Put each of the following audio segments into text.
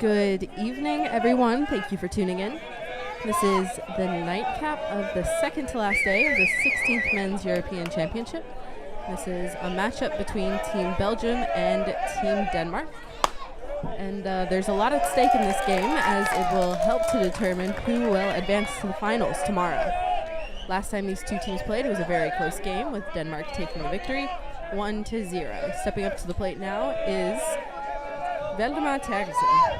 Good evening, everyone. Thank you for tuning in. This is the nightcap of the second to last day of the 16th Men's European Championship. This is a matchup between Team Belgium and Team Denmark. And there's a lot at stake in this game, as it will help to determine who will advance to the finals tomorrow. Last time these two teams played, it was a very close game, with Denmark taking the victory 1-0. Stepping up to the plate now is Valdemar Terkelsen.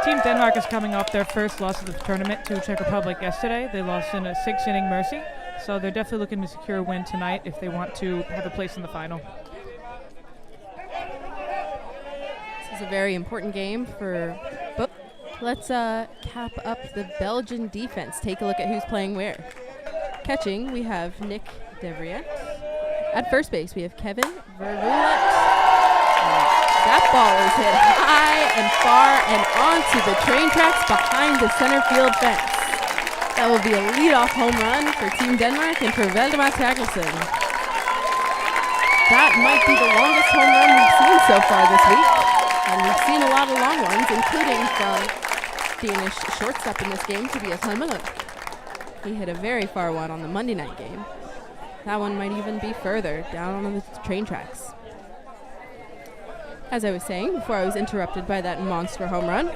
Team Denmark is coming off their first loss of the tournament to Czech Republic yesterday. They lost in a 6-inning mercy, so they're definitely looking to secure a win tonight if they want to have a place in the final. This is a very important game for both. Let's cap up the Belgian defense. Take a look at who's playing where. Catching, we have Nick Devriet. At first base, we have Kevin Verroulet. That ball is hit high and far and onto the train tracks behind the center field fence. That will be a leadoff home run for Team Denmark and for Valdemar Terkelsen. That might be the longest home run we've seen so far this week. And we've seen a lot of long ones, including from Danish shortstop in this game, Tobias Helmelund. He hit a very far one on the Monday night game. That one might even be further down on the train tracks. As I was saying before I was interrupted by that monster home run,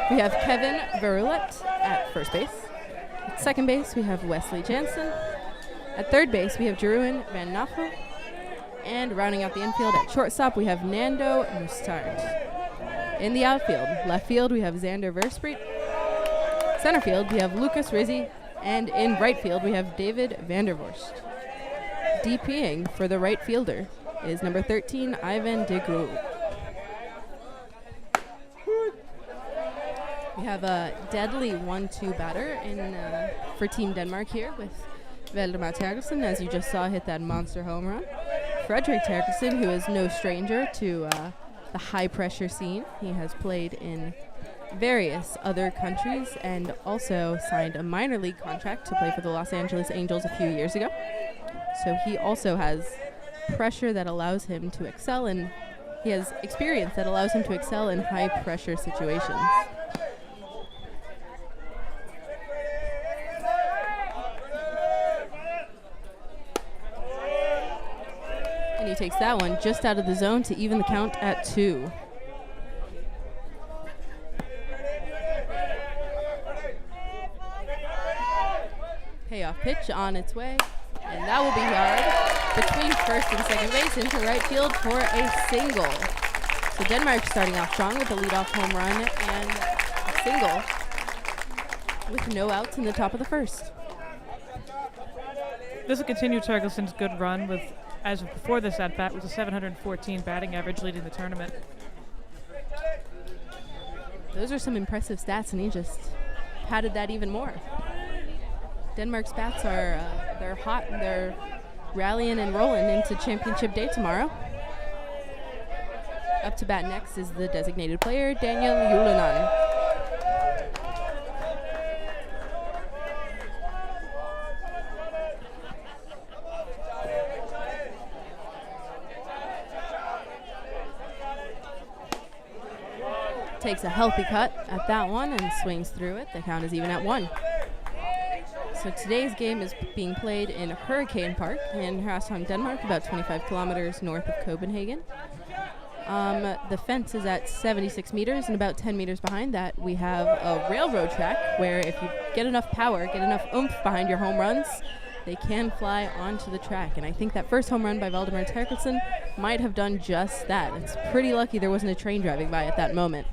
we have Kevin Verroulet at first base. At second base, we have Wesley Jansen. At third base, we have Jeroen van Naffel. And rounding out the infield at shortstop, we have Nando Mustard. In the outfield, left field, we have Xander Verspreet. Center field, we have Lucas Rizzi. And in right field, we have David Vandervorst. DPing for the right fielder is number 13, Ivan de Groo. We have a deadly 1-2 batter for Team Denmark here with Valdemar Terkelsen, as you just saw hit that monster home run. Fredrik Terkelsen, who is no stranger to the high-pressure scene. He has played in various other countries and also signed a minor league contract to play for the Los Angeles Angels a few years ago. So he also has pressure that allows him to excel, and he has experience that allows him to excel in high-pressure situations. And he takes that one just out of the zone to even the count at 2. Payoff pitch on its way, and that will be hard between first and second base into right field for a single. So Denmark starting off strong with a leadoff home run and a single with no outs in the top of the first. This will continue Terkelsen's good run with, as of before this at-bat, with a 714 batting average leading the tournament. Those are some impressive stats, and he just padded that even more. Denmark's bats are they're hot. They're rallying and rolling into championship day tomorrow. Up to bat next is the designated player, Daniel Julian. Takes a healthy cut at that one and swings through it. The count is even at 1. So today's game is being played in Hurricane Park in Hørsholm, Denmark, about 25 kilometers north of Copenhagen. The fence is at 76 meters, and about 10 meters behind that, we have a railroad track where if you get enough power, get enough oomph behind your home runs, they can fly onto the track. And I think that first home run by Valdemar Terkelsen might have done just that. It's pretty lucky there wasn't a train driving by at that moment.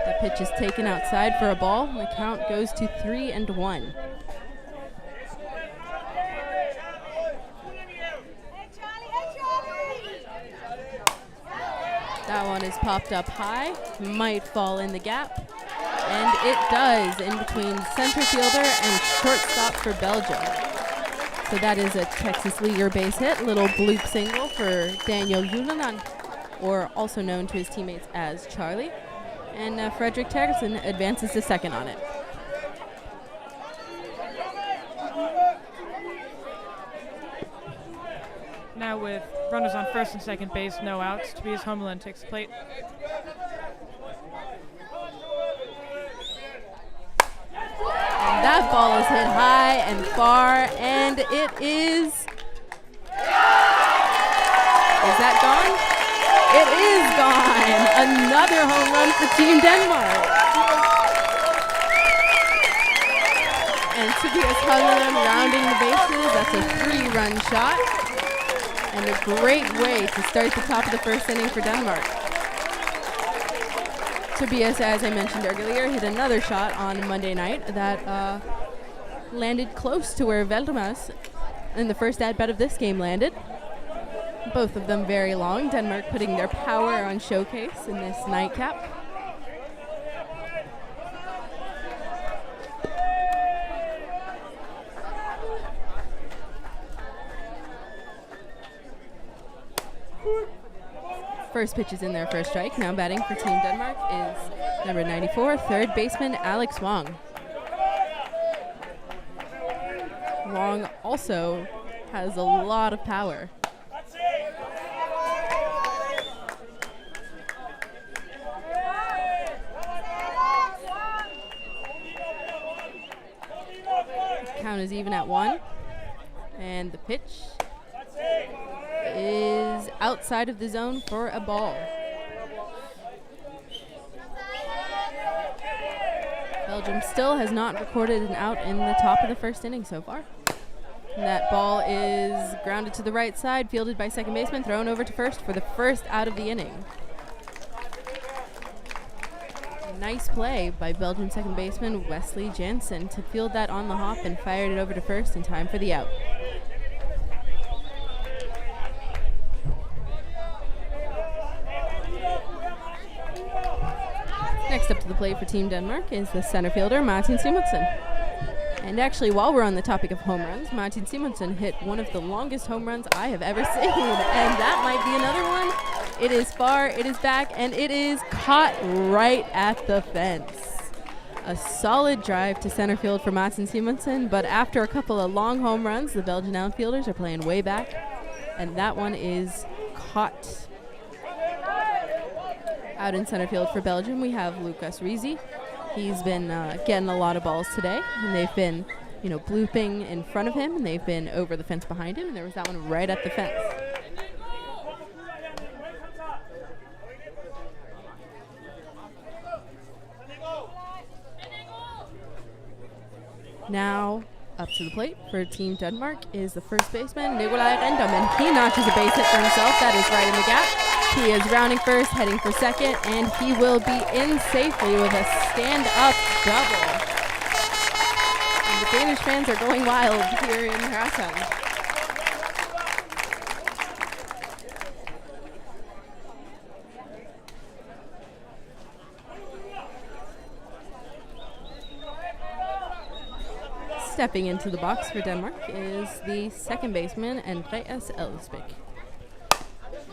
That pitch is taken outside for a ball. The count goes to 3-1. That one is popped up high, might fall in the gap, and it does, in between center fielder and shortstop for Belgium. So that is a Texas Leaguer base hit, little bloop single for Daniel Julian, or also known to his teammates as Charlie. And Fredrik Terkelsen advances to second on it. Now with runners on first and second base, no outs, Tobias Homeland takes the plate. And that ball is hit high and far, and it is... Is that gone? It is gone! Another home run for Team Denmark. And Tobias Homeland rounding the bases. That's a 3-run shot. And a great way to start the top of the first inning for Denmark. Tobias, as I mentioned earlier, hit another shot on Monday night that landed close to where Veldemas in the first at-bat of this game landed. Both of them very long. Denmark putting their power on showcase in this nightcap. First pitch is in there for a strike. Now batting for Team Denmark is number 94, third baseman Alex Wong. Wong also has a lot of power. Count is even at 1. And the pitch is outside of the zone for a ball. Belgium still has not recorded an out in the top of the first inning so far. And that ball is grounded to the right side, fielded by second baseman, thrown over to first for the first out of the inning. Nice play by Belgian second baseman Wesley Jansen to field that on the hop and fired it over to first in time for the out. Next up to the plate for Team Denmark is the center fielder Martin Simonsen. And actually, while we're on the topic of home runs, Martin Simonsen hit one of the longest home runs I have ever seen. And that might be another one. It is far, it is back, and it is caught right at the fence. A solid drive to center field for Martin Simonsen, but after a couple of long home runs, the Belgian outfielders are playing way back, and that one is caught. Out in center field for Belgium, we have Lucas Rizi. He's been getting a lot of balls today, and they've been, blooping in front of him, and they've been over the fence behind him, and there was that one right at the fence. Now, up to the plate for Team Denmark is the first baseman, Nikolaj Rendom, and he notches a base hit for himself. That is right in the gap. He is rounding first, heading for second, and he will be in safely with a stand-up double. And the Danish fans are going wild here in Hørsholm. Stepping into the box for Denmark is the second baseman, Andreas Elvsbæk.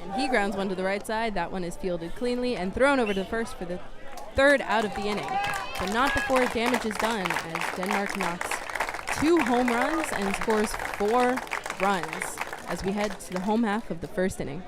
And he grounds one to the right side. That one is fielded cleanly and thrown over to first for the third out of the inning. But not before damage is done, as Denmark knocks 2 home runs and scores 4 runs as we head to the home half of the first inning.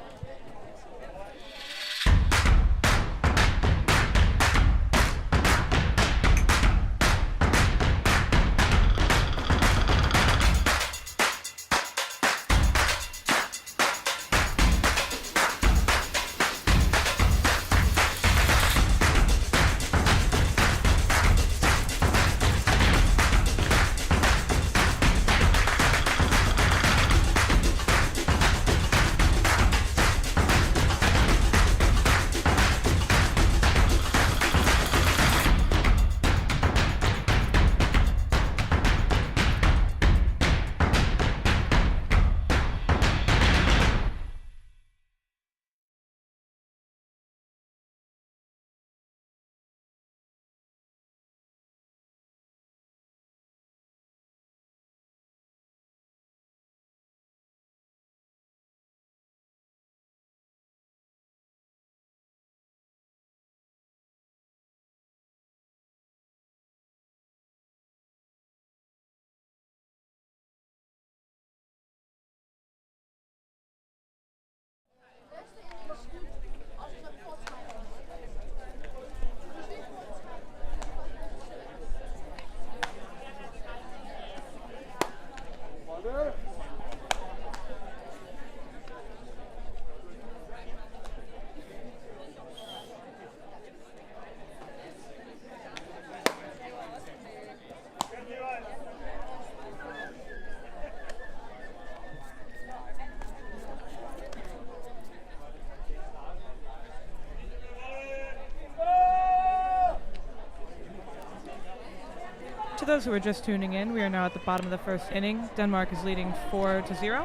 those who are just tuning in, we are now at the bottom of the first inning. Denmark is leading 4-0,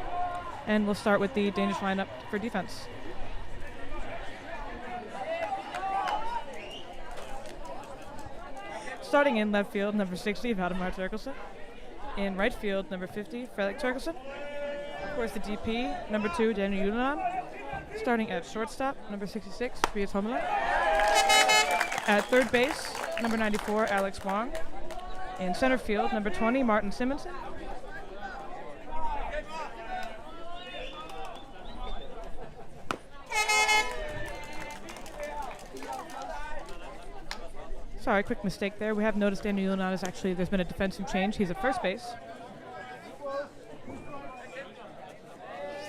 and we'll start with the Danish lineup for defense. Starting in left field, number 60, Valdemar Terkelsen. In right field, number 50, Frederik Terkelsen. Of course, the DP, number 2, Daniel Juleland. Starting at shortstop, number 66, Tobias Hommelund. At third base, number 94, Alex Wong. In center field, number 20, Martin Simonsen. Sorry, quick mistake there. We have noticed Daniel Juleland is actually, there's been a defensive change. He's at first base.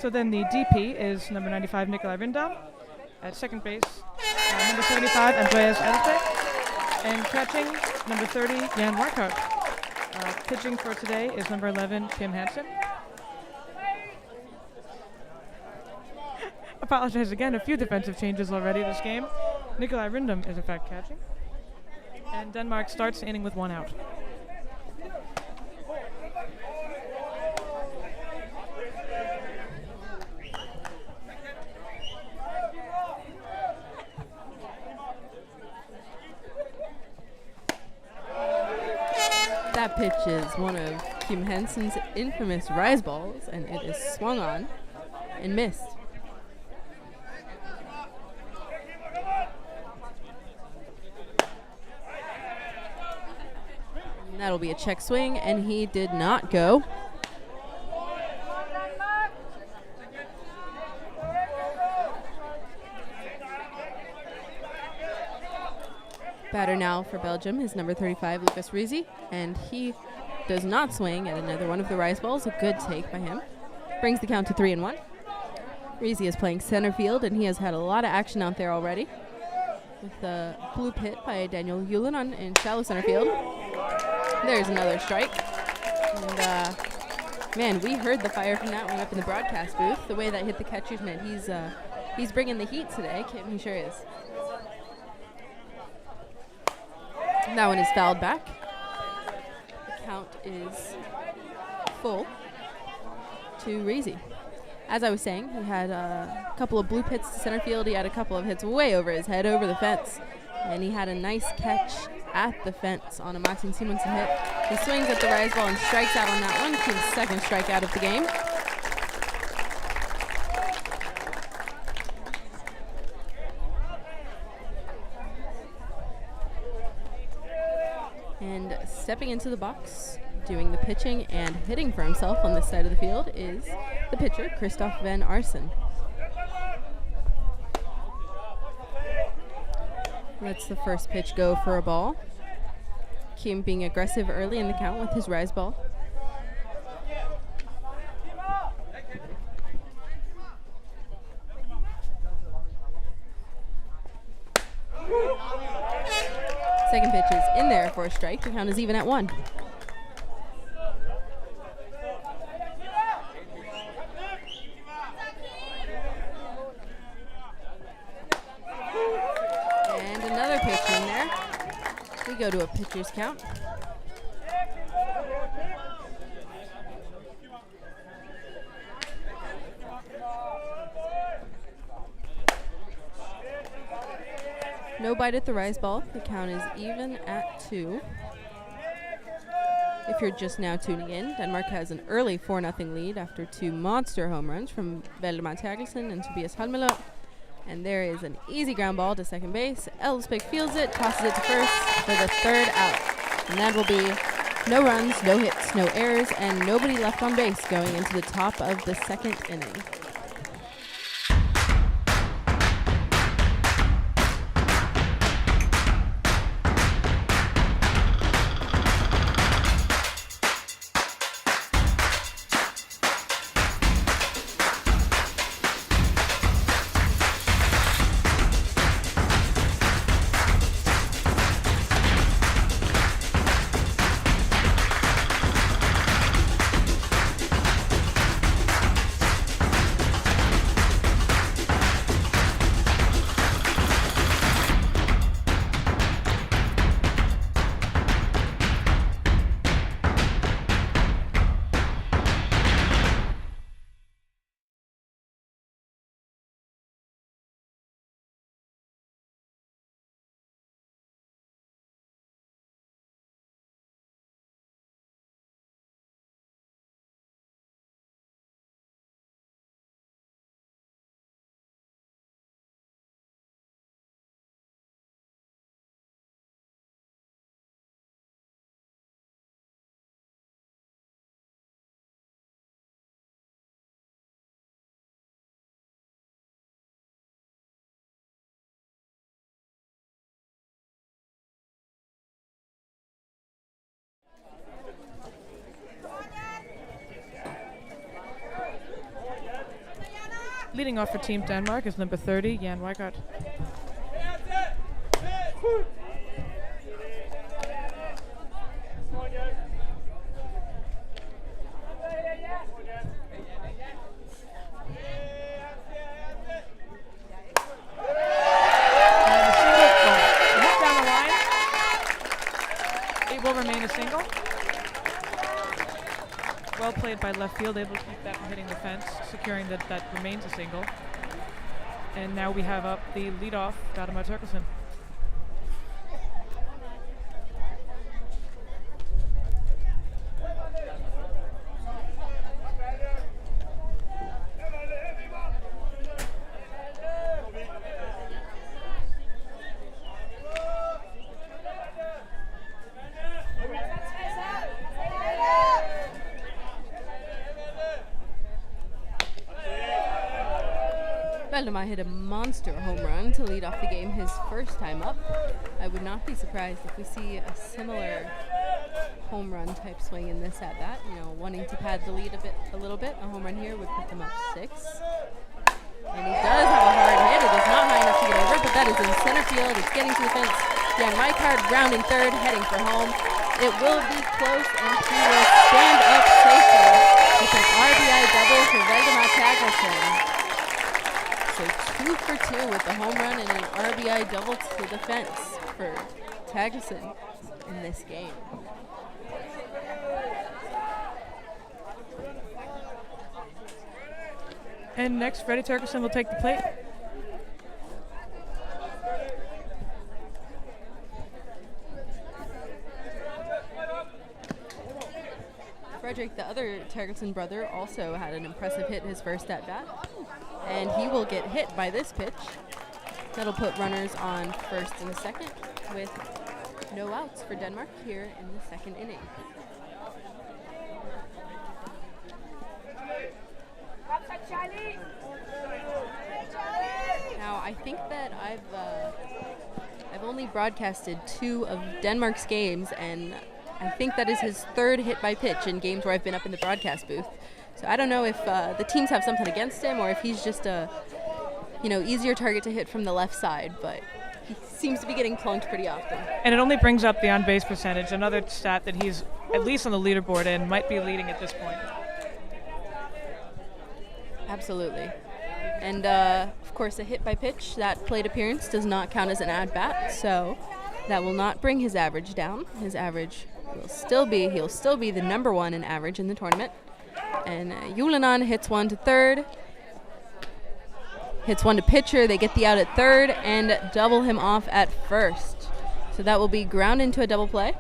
So then the DP is number 95, Nikolai Rindam. At second base, number 75, Andreas Elfbeck. And catching, number 30, Jan Markov. Pitching for today is number 11, Kim Hansen. Apologize again, a few defensive changes already this game. Nikolai Rindam is in fact catching. And Denmark starts the inning with 1 out. That pitch is one of Kim Hansen's infamous rise balls, and it is swung on and missed. And that'll be a check swing, and he did not go. Batter now for Belgium is number 35, Lucas Rizi, and he does not swing at another one of the rise balls. A good take by him. Brings the count to 3-1. Rizi is playing center field, and he has had a lot of action out there already. With the bloop hit by Daniel Juleland in shallow center field. There's another strike. And, man, we heard the fire from that one up in the broadcast booth. The way that hit the catcher's mitt. He's bringing the heat today. Kim, he sure is. That one is fouled back. The count is full to Rizi. As I was saying, he had a couple of bloop hits to center field. He had a couple of hits way over his head, over the fence. And he had a nice catch at the fence on a Martin Simonsen hit. He swings at the rise ball and strikes out on that one. His second strikeout of the game. And stepping into the box, doing the pitching and hitting for himself on this side of the field is the pitcher, Christoph Van Arsen. Lets the first pitch go for a ball. Kim being aggressive early in the count with his rise ball. Second pitch is in there for a strike. The count is even at 1. And another pitch in there. We go to a pitcher's count. No bite at the rise ball. The count is even at 2. If you're just now tuning in, Denmark has an early 4-0 lead after 2 monster home runs from Valdemar Terkelsen and Tobias Hommelund. And there is an easy ground ball to second base. Elfsbeck fields it, tosses it to first for the 3rd out. And that will be no runs, no hits, no errors, and nobody left on base going into the top of the 2nd inning. Leading off for Team Denmark is number 30, Jan Weikart. Will remain a single. Well played by left field, able to keep that from hitting the fence, securing that remains a single. And now we have up the leadoff, Valdemar Terkelsen. Valdemar hit a monster home run to lead off the game his first time up. I would not be surprised if we see a similar home run type swing in this at bat. You know, wanting to pad the lead a little bit. A home run here would put them up 6. And he does have a hard hit. It is not high enough to get over, but that is in center field. It's getting to the fence. Jan Weikart grounding third, heading for home. It will be close, and he will stand up safely with an RBI double for Valdemar Terkelsen. So 2 for 2 with the home run and an RBI double to the fence for Terkelsen in this game. And next, Freddie Terkelsen will take the plate. Frederick, the other Terkelsen brother, also had an impressive hit his first at-bat. And he will get hit by this pitch. That'll put runners on first and second with no outs for Denmark here in the second inning. Now, I think that I've only broadcasted 2 of Denmark's games, and I think that is his 3rd hit by pitch in games where I've been up in the broadcast booth. So I don't know if the teams have something against him or if he's just a, easier target to hit from the left side, but he seems to be getting plunked pretty often. And it only brings up the on-base percentage, another stat that he's at least on the leaderboard and might be leading at this point. Absolutely. And, of course, a hit by pitch, that plate appearance does not count as an at-bat, so that will not bring his average down. His average he'll still be the number 1 in average in the tournament. And Julian hits one to third, hits one to pitcher. They get the out at third and double him off at first. So that will be ground into a double play.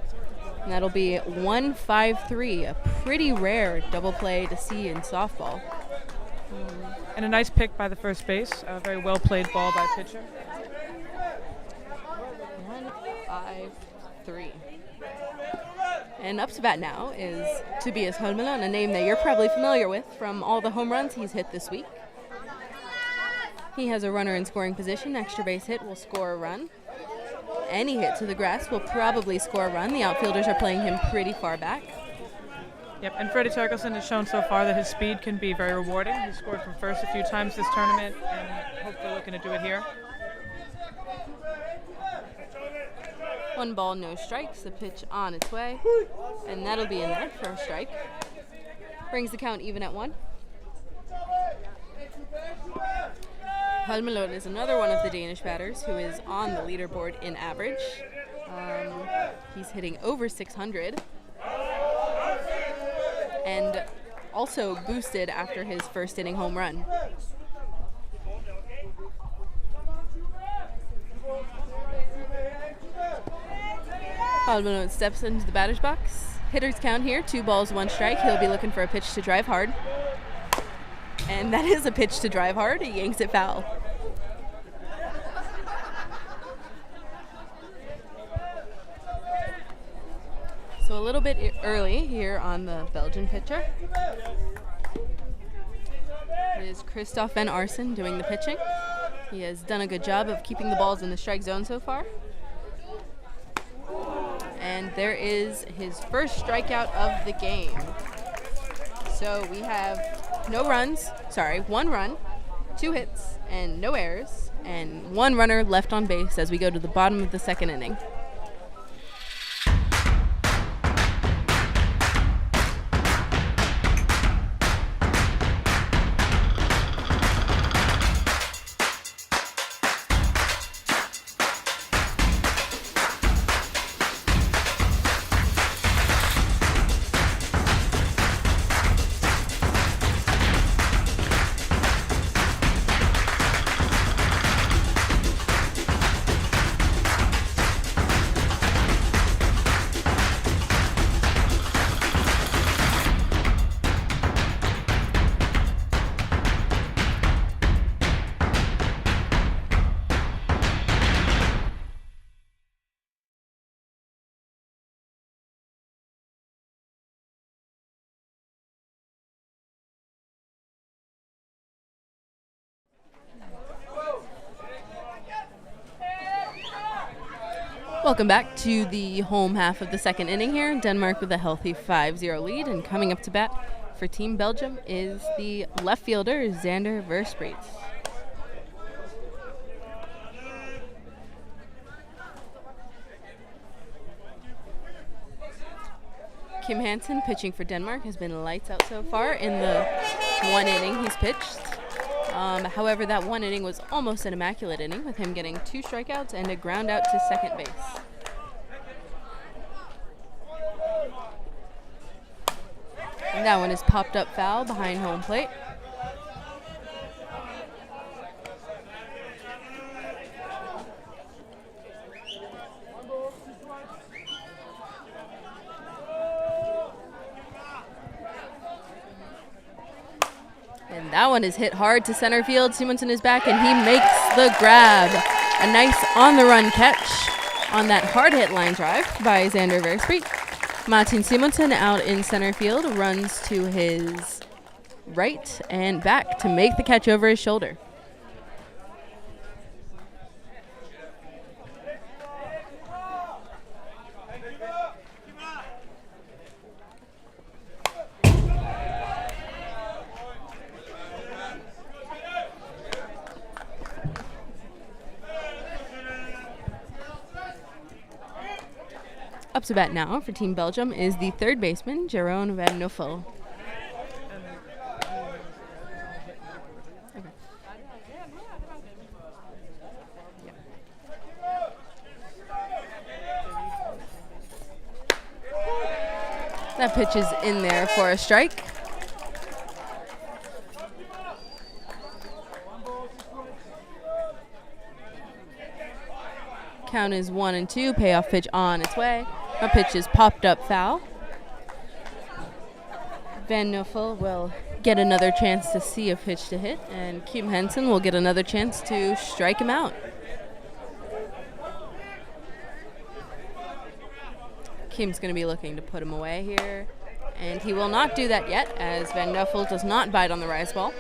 And that'll be 1-5-3, a pretty rare double play to see in softball. And a nice pick by the first base, a very well played ball by pitcher. 1-5-3. And up to bat now is Tobias Holmeland, a name that you're probably familiar with from all the home runs he's hit this week. He has a runner in scoring position. Extra base hit will score a run. Any hit to the grass will probably score a run. The outfielders are playing him pretty far back. Yep, and Freddie Terkelsen has shown so far that his speed can be very rewarding. He's scored from first a few times this tournament, and hopefully looking to do it here. 1 ball, no strikes. The pitch on its way, and that'll be in there for a strike. Brings the count even at 1. Holmelund is another one of the Danish batters who is on the leaderboard in average. He's hitting over 600. And also boosted after his first inning home run. Holmelund steps into the batter's box. Hitter's count here, 2 balls, 1 strike. He'll be looking for a pitch to drive hard. And that is a pitch to drive hard. He yanks it foul. So a little bit early here on the Belgian pitcher. It is Christoph Van Arsen doing the pitching. He has done a good job of keeping the balls in the strike zone so far. And there is his first strikeout of the game. So we have 1 run, 2 hits and no errors, and 1 runner left on base as we go to the bottom of the second inning. Welcome back to the home half of the second inning here. Denmark with a healthy 5-0 lead, and coming up to bat for Team Belgium is the left fielder, Xander Verspreet. Kim Hansen, pitching for Denmark, has been lights out so far in the 1 inning he's pitched. However, that 1 inning was almost an immaculate inning, with him getting 2 strikeouts and a ground out to second base. And that one is popped up foul behind home plate. And that one is hit hard to center field. Simonsen is back, and he makes the grab. A nice on-the-run catch on that hard-hit line drive by Xander Verspreet. Martin Simonsen out in center field runs to his right and back to make the catch over his shoulder. Up to bat now for Team Belgium is the third baseman, Jeroen van Nuffel. Okay. That pitch is in there for a strike. Count is 1-2. Payoff pitch on its way. A pitch is popped up foul. Van Nuffel will get another chance to see a pitch to hit, and Kim Hansen will get another chance to strike him out. Kim's going to be looking to put him away here, and he will not do that yet, as Van Nuffel does not bite on the rise ball.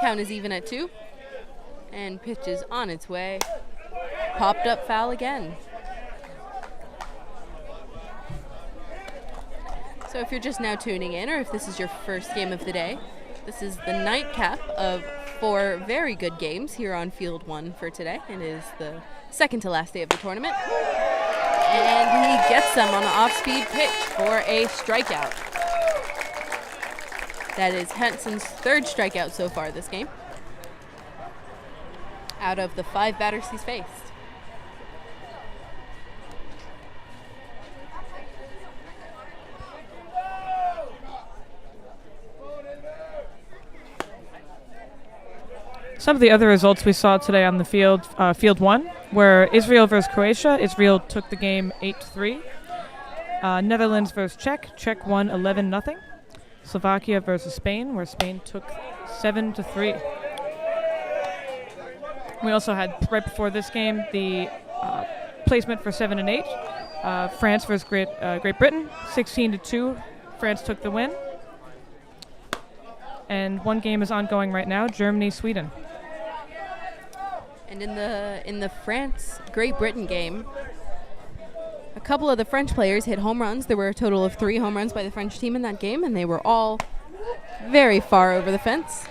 Count is even at 2, and pitch is on its way. Popped up foul again. So if you're just now tuning in, or if this is your first game of the day, this is the nightcap of 4 very good games here on Field 1 for today. It is the second to last day of the tournament. And he gets them on the off-speed pitch for a strikeout. That is Hansen's 3rd strikeout so far this game, out of the 5 batters he's faced. Some of the other results we saw today on the field, Field 1, were Israel versus Croatia. Israel took the game 8-3. Netherlands versus Czech. Czech won 11-0. Slovakia versus Spain, where Spain took 7-3. We also had, right before this game, the placement for 7 and 8. France versus Great Britain, 16-2. France took the win. And one game is ongoing right now, Germany-Sweden. And in the France-Great Britain game, a couple of the French players hit home runs. There were a total of 3 home runs by the French team in that game, and they were all very far over the fence.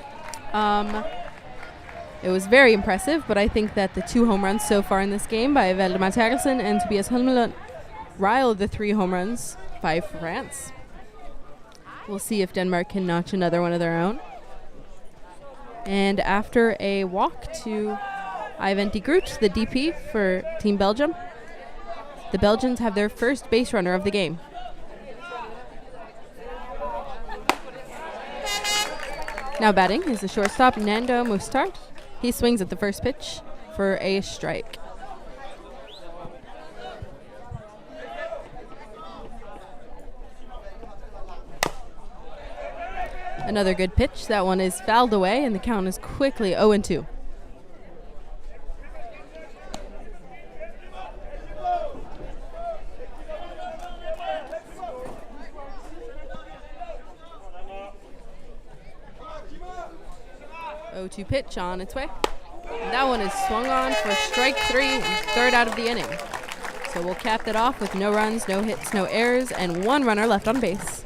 It was very impressive, but I think that the 2 home runs so far in this game by Valdemar Terkelsen and Tobias Holmelund riled the 3 home runs by France. We'll see if Denmark can notch another one of their own. And after a walk to Ivan de Groot, the DP for Team Belgium, the Belgians have their first base runner of the game. Now batting is the shortstop, Nando Mustard. He swings at the first pitch for a strike. Another good pitch. That one is fouled away, and the count is quickly 0-2. To pitch on its way. And that one is swung on for strike 3 and 3rd out of the inning. So we'll cap that off with no runs, no hits, no errors, and 1 runner left on base.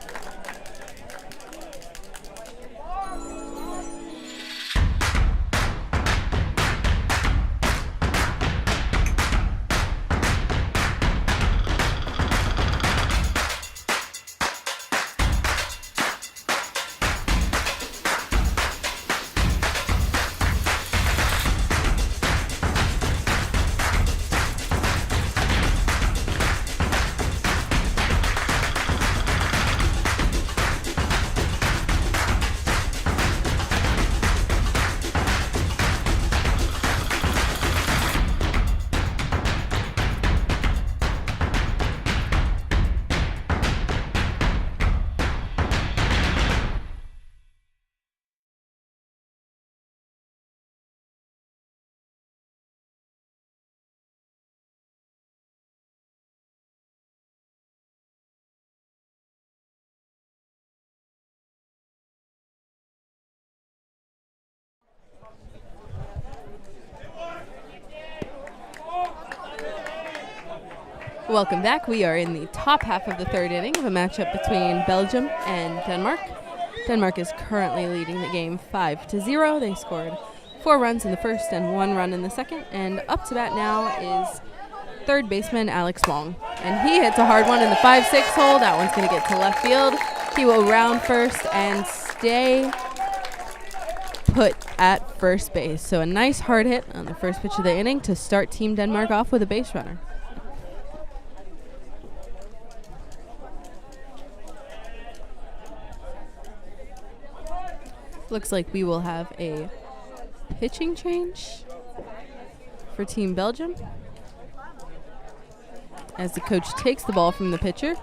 Welcome back. We are in the top half of the 3rd inning of a matchup between Belgium and Denmark. Denmark is currently leading the game 5-0. They scored 4 runs in the first and 1 run in the second. And up to bat now is 3rd baseman Alex Wong. And he hits a hard one in the 5-6 hole. That one's going to get to left field. He will round first and stay put at first base. So a nice hard hit on the first pitch of the inning to start Team Denmark off with a base runner. Looks like we will have a pitching change for Team Belgium as the coach takes the ball from the pitcher.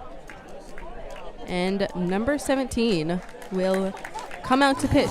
And number 17 will come out to pitch.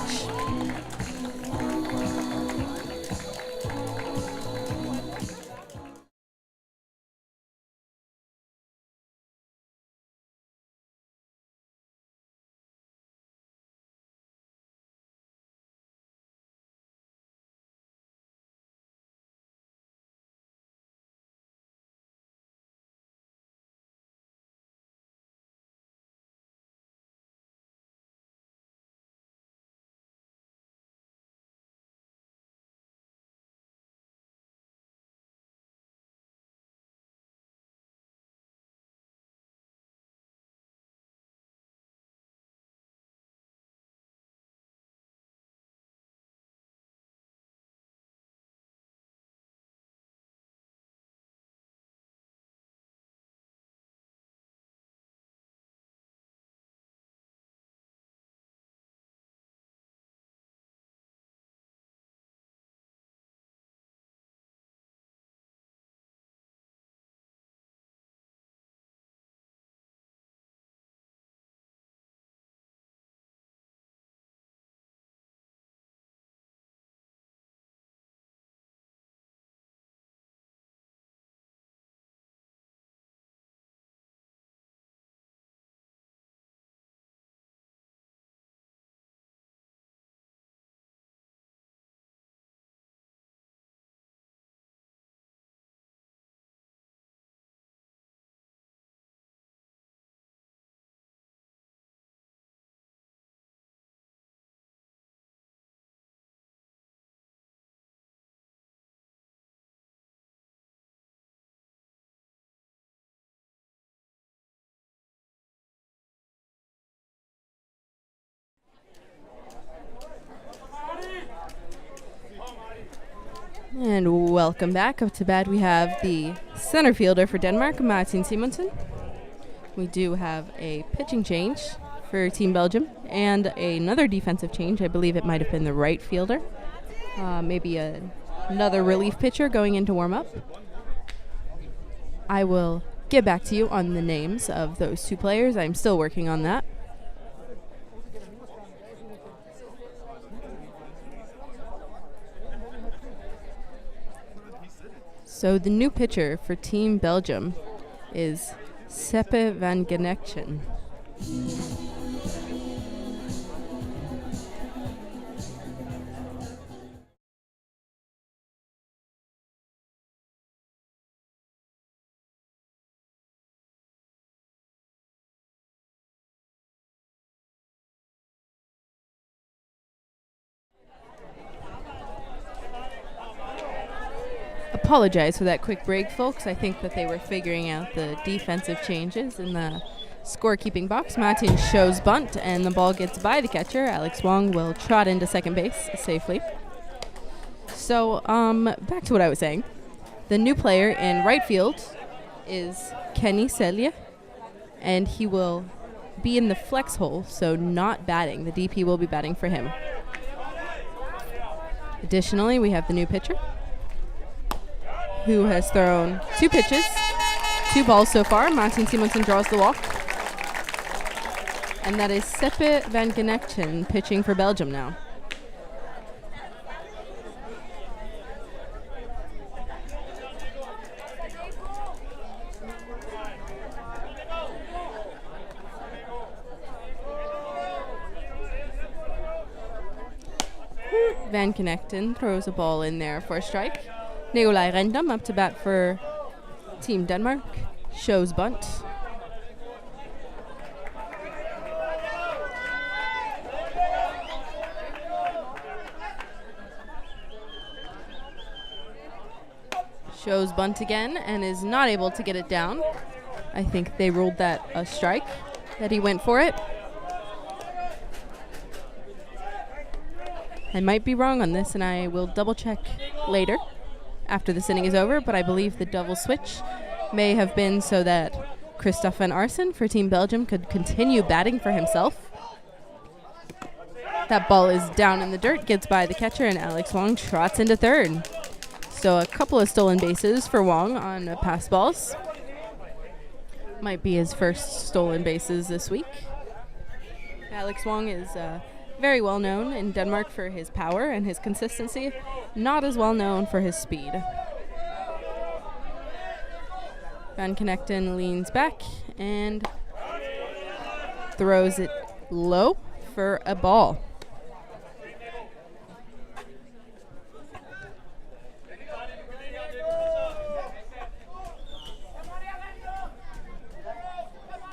And welcome back. Up to bat, we have the center fielder for Denmark, Martin Simonsen. We do have a pitching change for Team Belgium and another defensive change. I believe it might have been the right fielder. Maybe another relief pitcher going into warm-up. I will get back to you on the names of those two players. I'm still working on that. So the new pitcher for Team Belgium is Seppe van Genechten. Apologize for that quick break, folks. I think that they were figuring out the defensive changes in the scorekeeping box. Martin shows bunt, and the ball gets by the catcher. Alex Wong will trot into second base safely. So, back to what I was saying. The new player in right field is Kenny Selje, and he will be in the flex hole, so not batting. The DP will be batting for him. Additionally, we have the new pitcher, who has thrown 2 pitches, 2 balls so far. Martin Simonsen draws the walk. And that is Seppe van Genechten pitching for Belgium now. Van Genechten throws a ball in there for a strike. Nicolai Rendam up to bat for Team Denmark. Shows bunt. Shows bunt again and is not able to get it down. I think they ruled that a strike, that he went for it. I might be wrong on this, and I will double check later after this inning is over, but I believe the double switch may have been so that Christophe van Arsen for Team Belgium could continue batting for himself. That ball is down in the dirt, gets by the catcher, and Alex Wong trots into third. So a couple of stolen bases for Wong on pass balls. Might be his first stolen bases this week. Alex Wong is very well known in Denmark for his power and his consistency, not as well known for his speed. Van Genechten leans back and throws it low for a ball.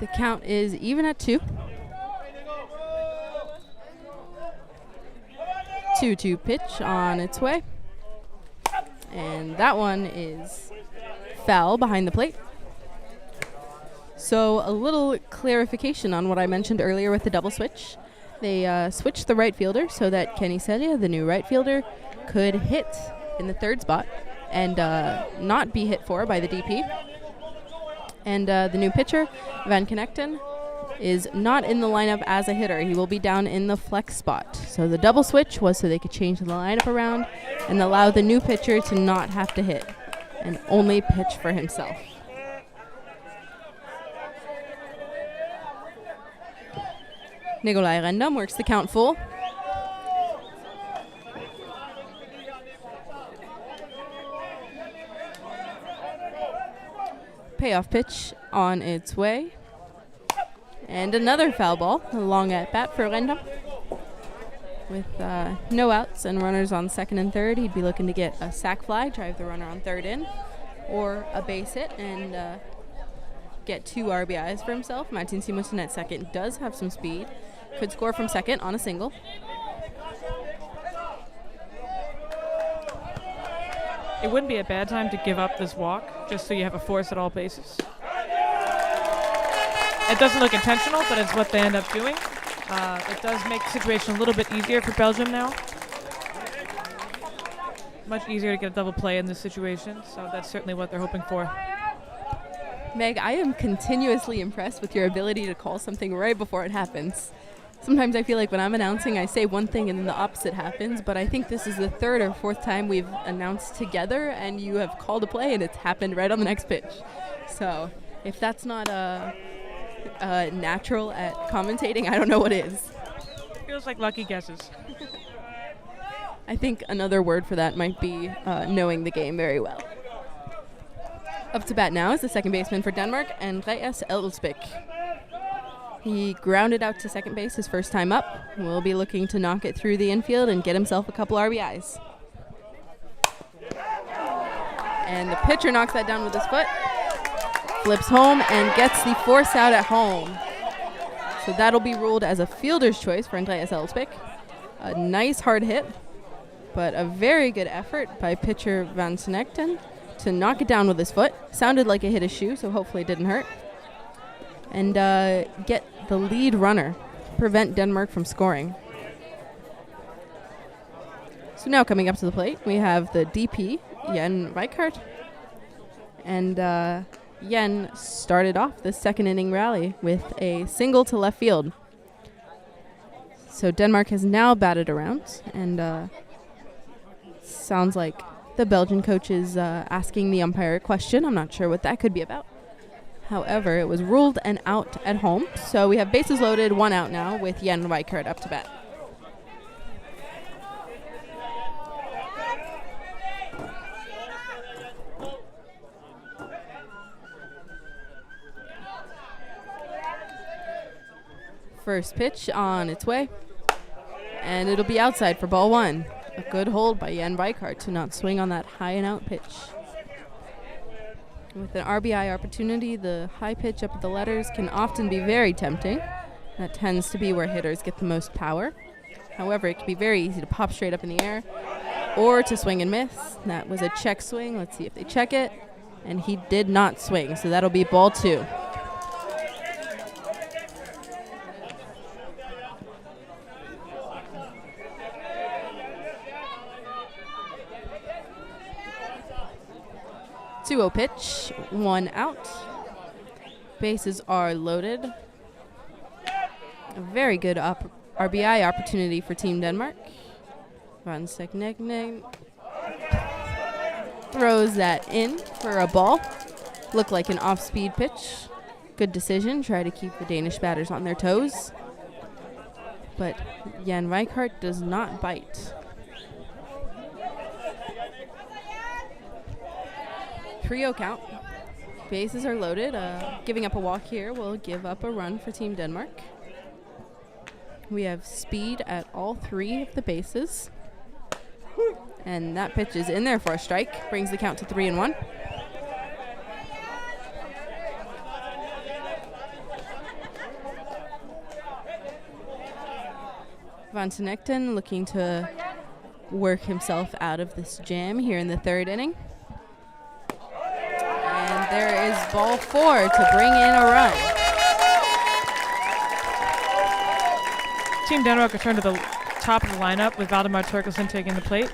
The count is even at 2. 2-2 pitch on its way. And that one is foul behind the plate. So a little clarification on what I mentioned earlier with the double switch. They switched the right fielder so that Kenny Selje, the new right fielder, could hit in the third spot and not be hit for by the DP. And the new pitcher, Van Genechten, is not in the lineup as a hitter. He will be down in the flex spot. So the double switch was so they could change the lineup around and allow the new pitcher to not have to hit and only pitch for himself. Nicolai Rendam works the count full. Payoff pitch on its way. And another foul ball, a long at bat for Rendam. With no outs and runners on second and third, he'd be looking to get a sac fly, drive the runner on third in, or a base hit and get 2 RBIs for himself. Martin Simonsen at second does have some speed. Could score from second on a single. It wouldn't be a bad time to give up this walk, just so you have a force at all bases. It doesn't look intentional, but it's what they end up doing. It does make the situation a little bit easier for Belgium now. Much easier to get a double play in this situation, so that's certainly what they're hoping for. Meg, I am continuously impressed with your ability to call something right before it happens. Sometimes I feel like when I'm announcing, I say one thing and then the opposite happens, but I think this is the third or fourth time we've announced together and you have called a play and it's happened right on the next pitch. So if that's not natural at commentating, I don't know what is. Feels like lucky guesses. I think another word for that might be knowing the game very well. Up to bat now is the second baseman for Denmark, Andreas Elsbæk. He grounded out to second base his first time up. Will be looking to knock it through the infield and get himself a couple RBIs. And the pitcher knocks that down with his foot. Flips home and gets the force out at home. So that'll be ruled as a fielder's choice for Andreas Elsbæk. A nice hard hit, but a very good effort by pitcher Van Snekten to knock it down with his foot. Sounded like it hit his shoe, so hopefully it didn't hurt. And get the lead runner, prevent Denmark from scoring. So now coming up to the plate, we have the DP, Jan Rijkaard. And Jan started off the second inning rally with a single to left field. So Denmark has now batted around, and sounds like the Belgian coach is asking the umpire a question. I'm not sure what that could be about. However, it was ruled an out at home. So we have bases loaded, 1 out now with Jan Rijkaard up to bat. First pitch on its way. And it'll be outside for ball 1. A good hold by Jan Rijkaard to not swing on that high and out pitch. With an RBI opportunity, the high pitch up at the letters can often be very tempting. That tends to be where hitters get the most power. However, it can be very easy to pop straight up in the air or to swing and miss. That was a check swing. Let's see if they check it. And he did not swing, so that'll be ball 2. Two-0 pitch, 1 out. Bases are loaded. A very good RBI opportunity for Team Denmark. Van Snekten throws that in for a ball. Looked like an off-speed pitch. Good decision. Try to keep the Danish batters on their toes. But Jan Rijkaard does not bite. 3-0 count. Bases are loaded. Giving up a walk here will give up a run for Team Denmark. We have speed at all 3 of the bases. And that pitch is in there for a strike. Brings the count to 3-1. Van Snekten looking to work himself out of this jam here in the third inning. And there is ball 4 to bring in a run. Team Denmark returned to the top of the lineup with Valdemar Torkelson taking the plate.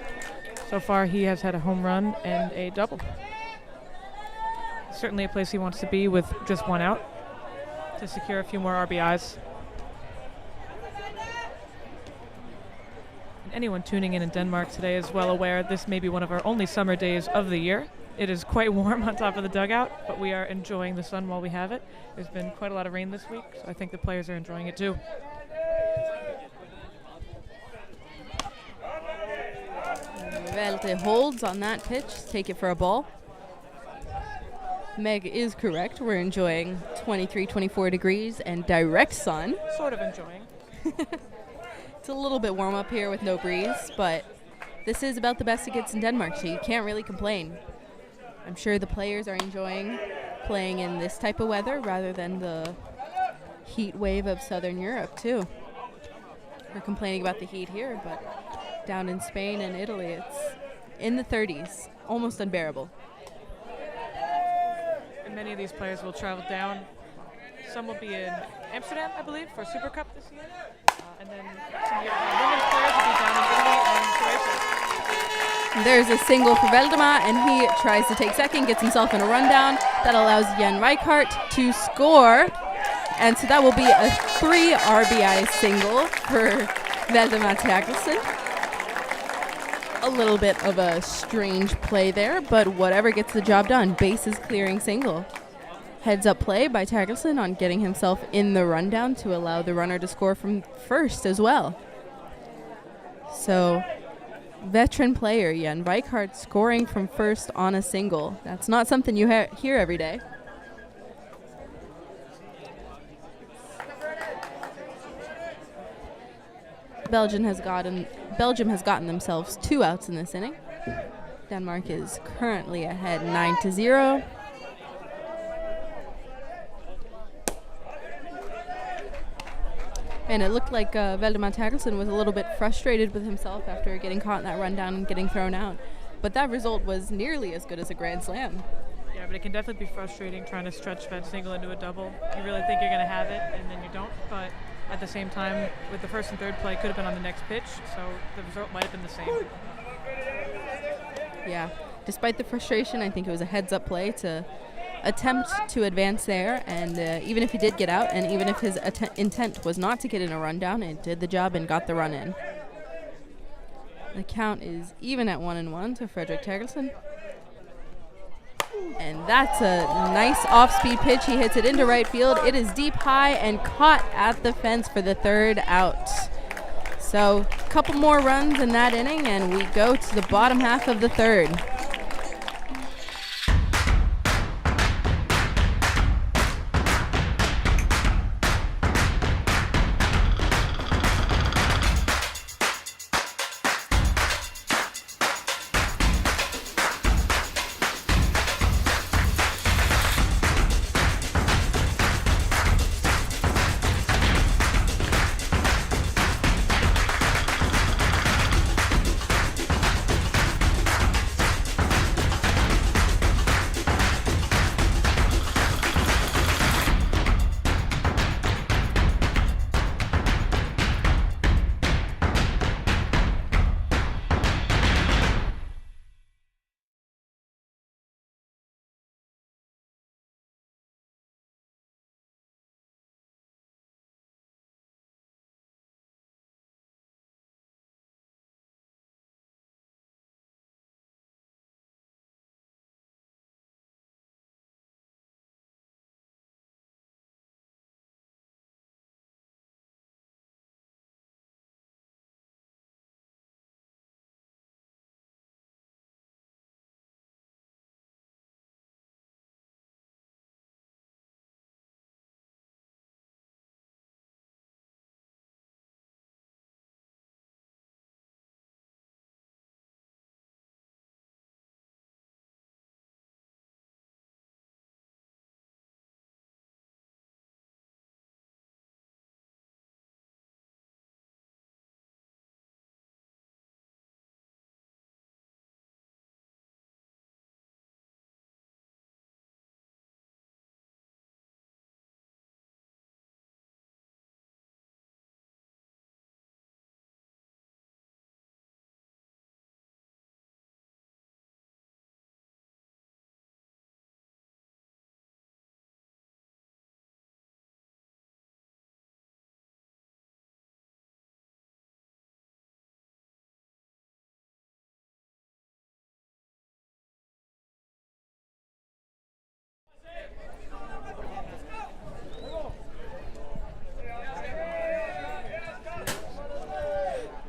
So far, he has had a home run and a double. Certainly a place he wants to be with just 1 out to secure a few more RBIs. And anyone tuning in Denmark today is well aware this may be one of our only summer days of the year. It is quite warm on top of the dugout, but we are enjoying the sun while we have it. There's been quite a lot of rain this week, so I think the players are enjoying it too. Velte holds on that pitch, take it for a ball. Meg is correct. We're enjoying 23, 24 degrees and direct sun. Sort of enjoying. It's a little bit warm up here with no breeze, but this is about the best it gets in Denmark, so you can't really complain. I'm sure the players are enjoying playing in this type of weather rather than the heat wave of Southern Europe, too. We're complaining about the heat here, but down in Spain and Italy, it's in the 30s, almost unbearable. And many of these players will travel down. Some will be in Amsterdam, I believe, for Super Cup this year. And then some women's players will be down in Italy and Croatia. There's a single for Veldema, and he tries to take second, gets himself in a rundown. That allows Jan Rijkaard to score. And so that will be a 3 RBI single for Veldema Terkelsen. A little bit of a strange play there, but whatever gets the job done. Bases clearing single. Heads up play by Terkelsen on getting himself in the rundown to allow the runner to score from first as well. So, veteran player Jan Rijkaard scoring from first on a single. That's not something you hear every day. Belgium has gotten themselves 2 outs in this inning. Denmark is currently ahead 9-0. And it looked like Veldema Terkelsen was a little bit frustrated with himself after getting caught in that rundown and getting thrown out. But that result was nearly as good as a grand slam. Yeah, but it can definitely be frustrating trying to stretch that single into a double. You really think you're going to have it, and then you don't. But at the same time, with the first and third play, could have been on the next pitch, so the result might have been the same. Yeah, despite the frustration, I think it was a heads-up play to attempt to advance there, and even if he did get out, and even if his intent was not to get in a rundown, it did the job and got the run in. The count is even at 1-1 to Fredrik Terkelsen. And that's a nice off-speed pitch. He hits it into right field. It is deep high and caught at the fence for the 3rd out. So a couple more runs in that inning, and we go to the bottom half of the 3rd.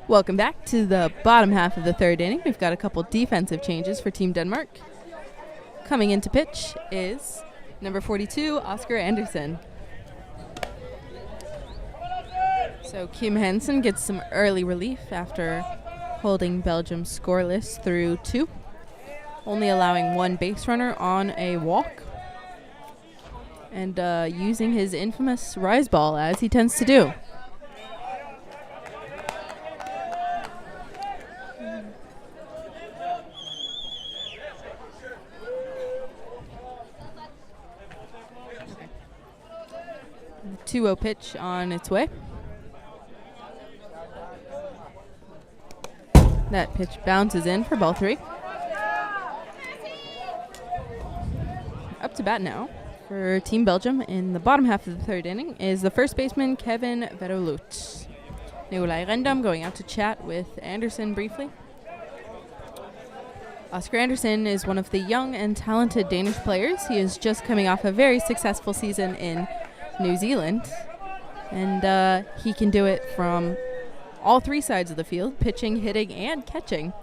Welcome back to the bottom half of the 3rd inning. We've got a couple defensive changes for Team Denmark. Coming into pitch is number 42, Oscar Anderson. So Kim Hansen gets some early relief after holding Belgium scoreless through 2, only allowing 1 base runner on a walk, and using his infamous rise ball as he tends to do. The 2-0 pitch on its way. That pitch bounces in for ball 3. Up to bat now for Team Belgium in the bottom half of the 3rd inning is the first baseman, Kevin Verhulst. Nikolai Rendam going out to chat with Anderson briefly. Oscar Anderson is one of the young and talented Danish players. He is just coming off a very successful season in New Zealand. And he can do it from all 3 sides of the field, pitching, hitting, and catching.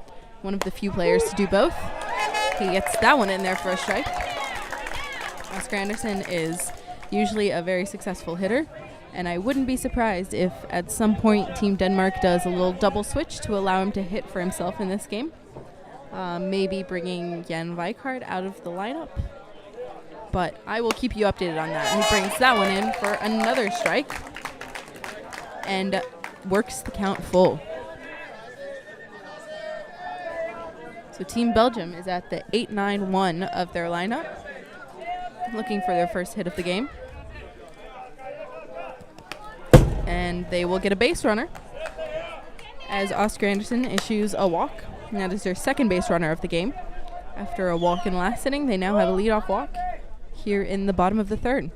One of the few players to do both. He gets that one in there for a strike. Oscar Anderson is usually a very successful hitter, and I wouldn't be surprised if at some point Team Denmark does a little double switch to allow him to hit for himself in this game. Maybe bringing Jan Weikart out of the lineup. But I will keep you updated on that. He brings that one in for another strike and works the count full. So Team Belgium is at the 8-9-1 of their lineup, looking for their first hit of the game. And they will get a base runner as Oscar Anderson issues a walk. And that is their second base runner of the game. After a walk in last inning, they now have a leadoff walk here in the bottom of the 3rd.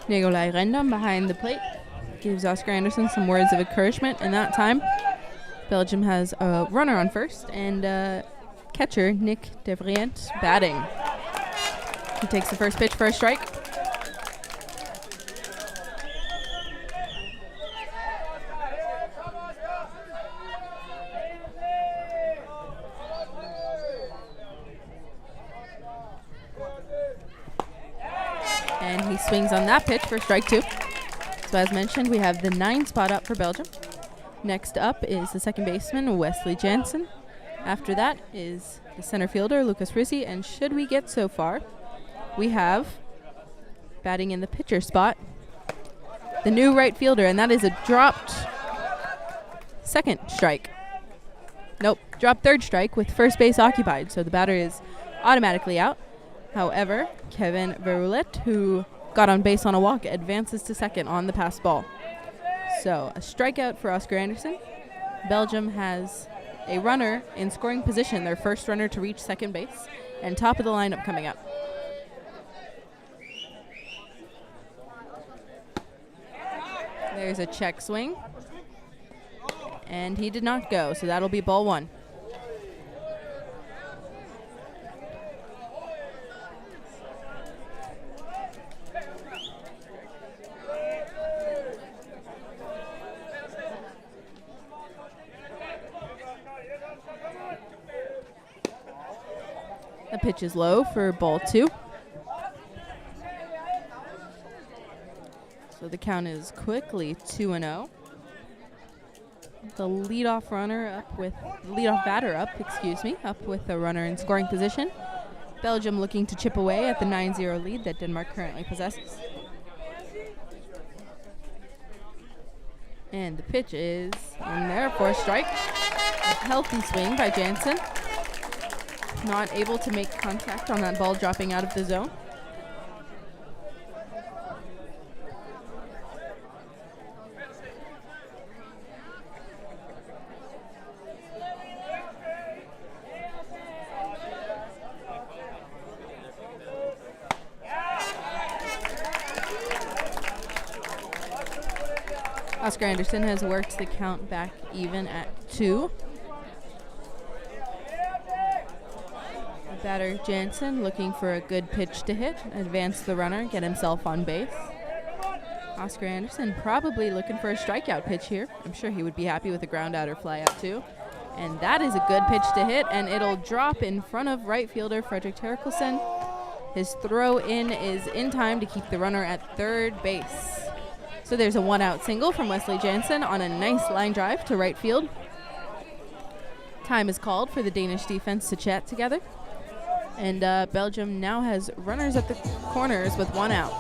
Nikolai Rendam behind the plate gives Oscar Anderson some words of encouragement, and that time Belgium has a runner on first and catcher Nick Devrient batting. He takes the first pitch for a strike. And he swings on that pitch for strike 2. So as mentioned, we have the 9 spot up for Belgium. Next up is the second baseman, Wesley Jansen. After that is the center fielder, Lucas Rizzi. And should we get so far, we have batting in the pitcher spot, the new right fielder, and that is a dropped second strike. Nope, dropped third strike with first base occupied. So the batter is automatically out. However, Kevin Verhulst, who got on base on a walk, advances to second on the pass ball. So a strikeout for Oscar Anderson. Belgium has a runner in scoring position, their first runner to reach second base, and top of the lineup coming up. There's a check swing, and he did not go, so that'll be ball 1. The pitch is low for ball 2. So the count is quickly 2-0. The leadoff batter up with a runner in scoring position. Belgium looking to chip away at the 9-0 lead that Denmark currently possesses. And the pitch is in there for a strike. A healthy swing by Jansen. Not able to make contact on that ball dropping out of the zone. Oscar Anderson has worked the count back even at 2. Batter Jansen looking for a good pitch to hit, advance the runner, get himself on base. Oscar Anderson probably looking for a strikeout pitch here. I'm sure he would be happy with a ground out or fly out too. And that is a good pitch to hit, and it'll drop in front of right fielder Fredrik Terkelsen. His throw in is in time to keep the runner at third base. So there's a 1-out single from Wesley Jansen on a nice line drive to right field. Time is called for the Danish defense to chat together. And Belgium now has runners at the corners with 1 out.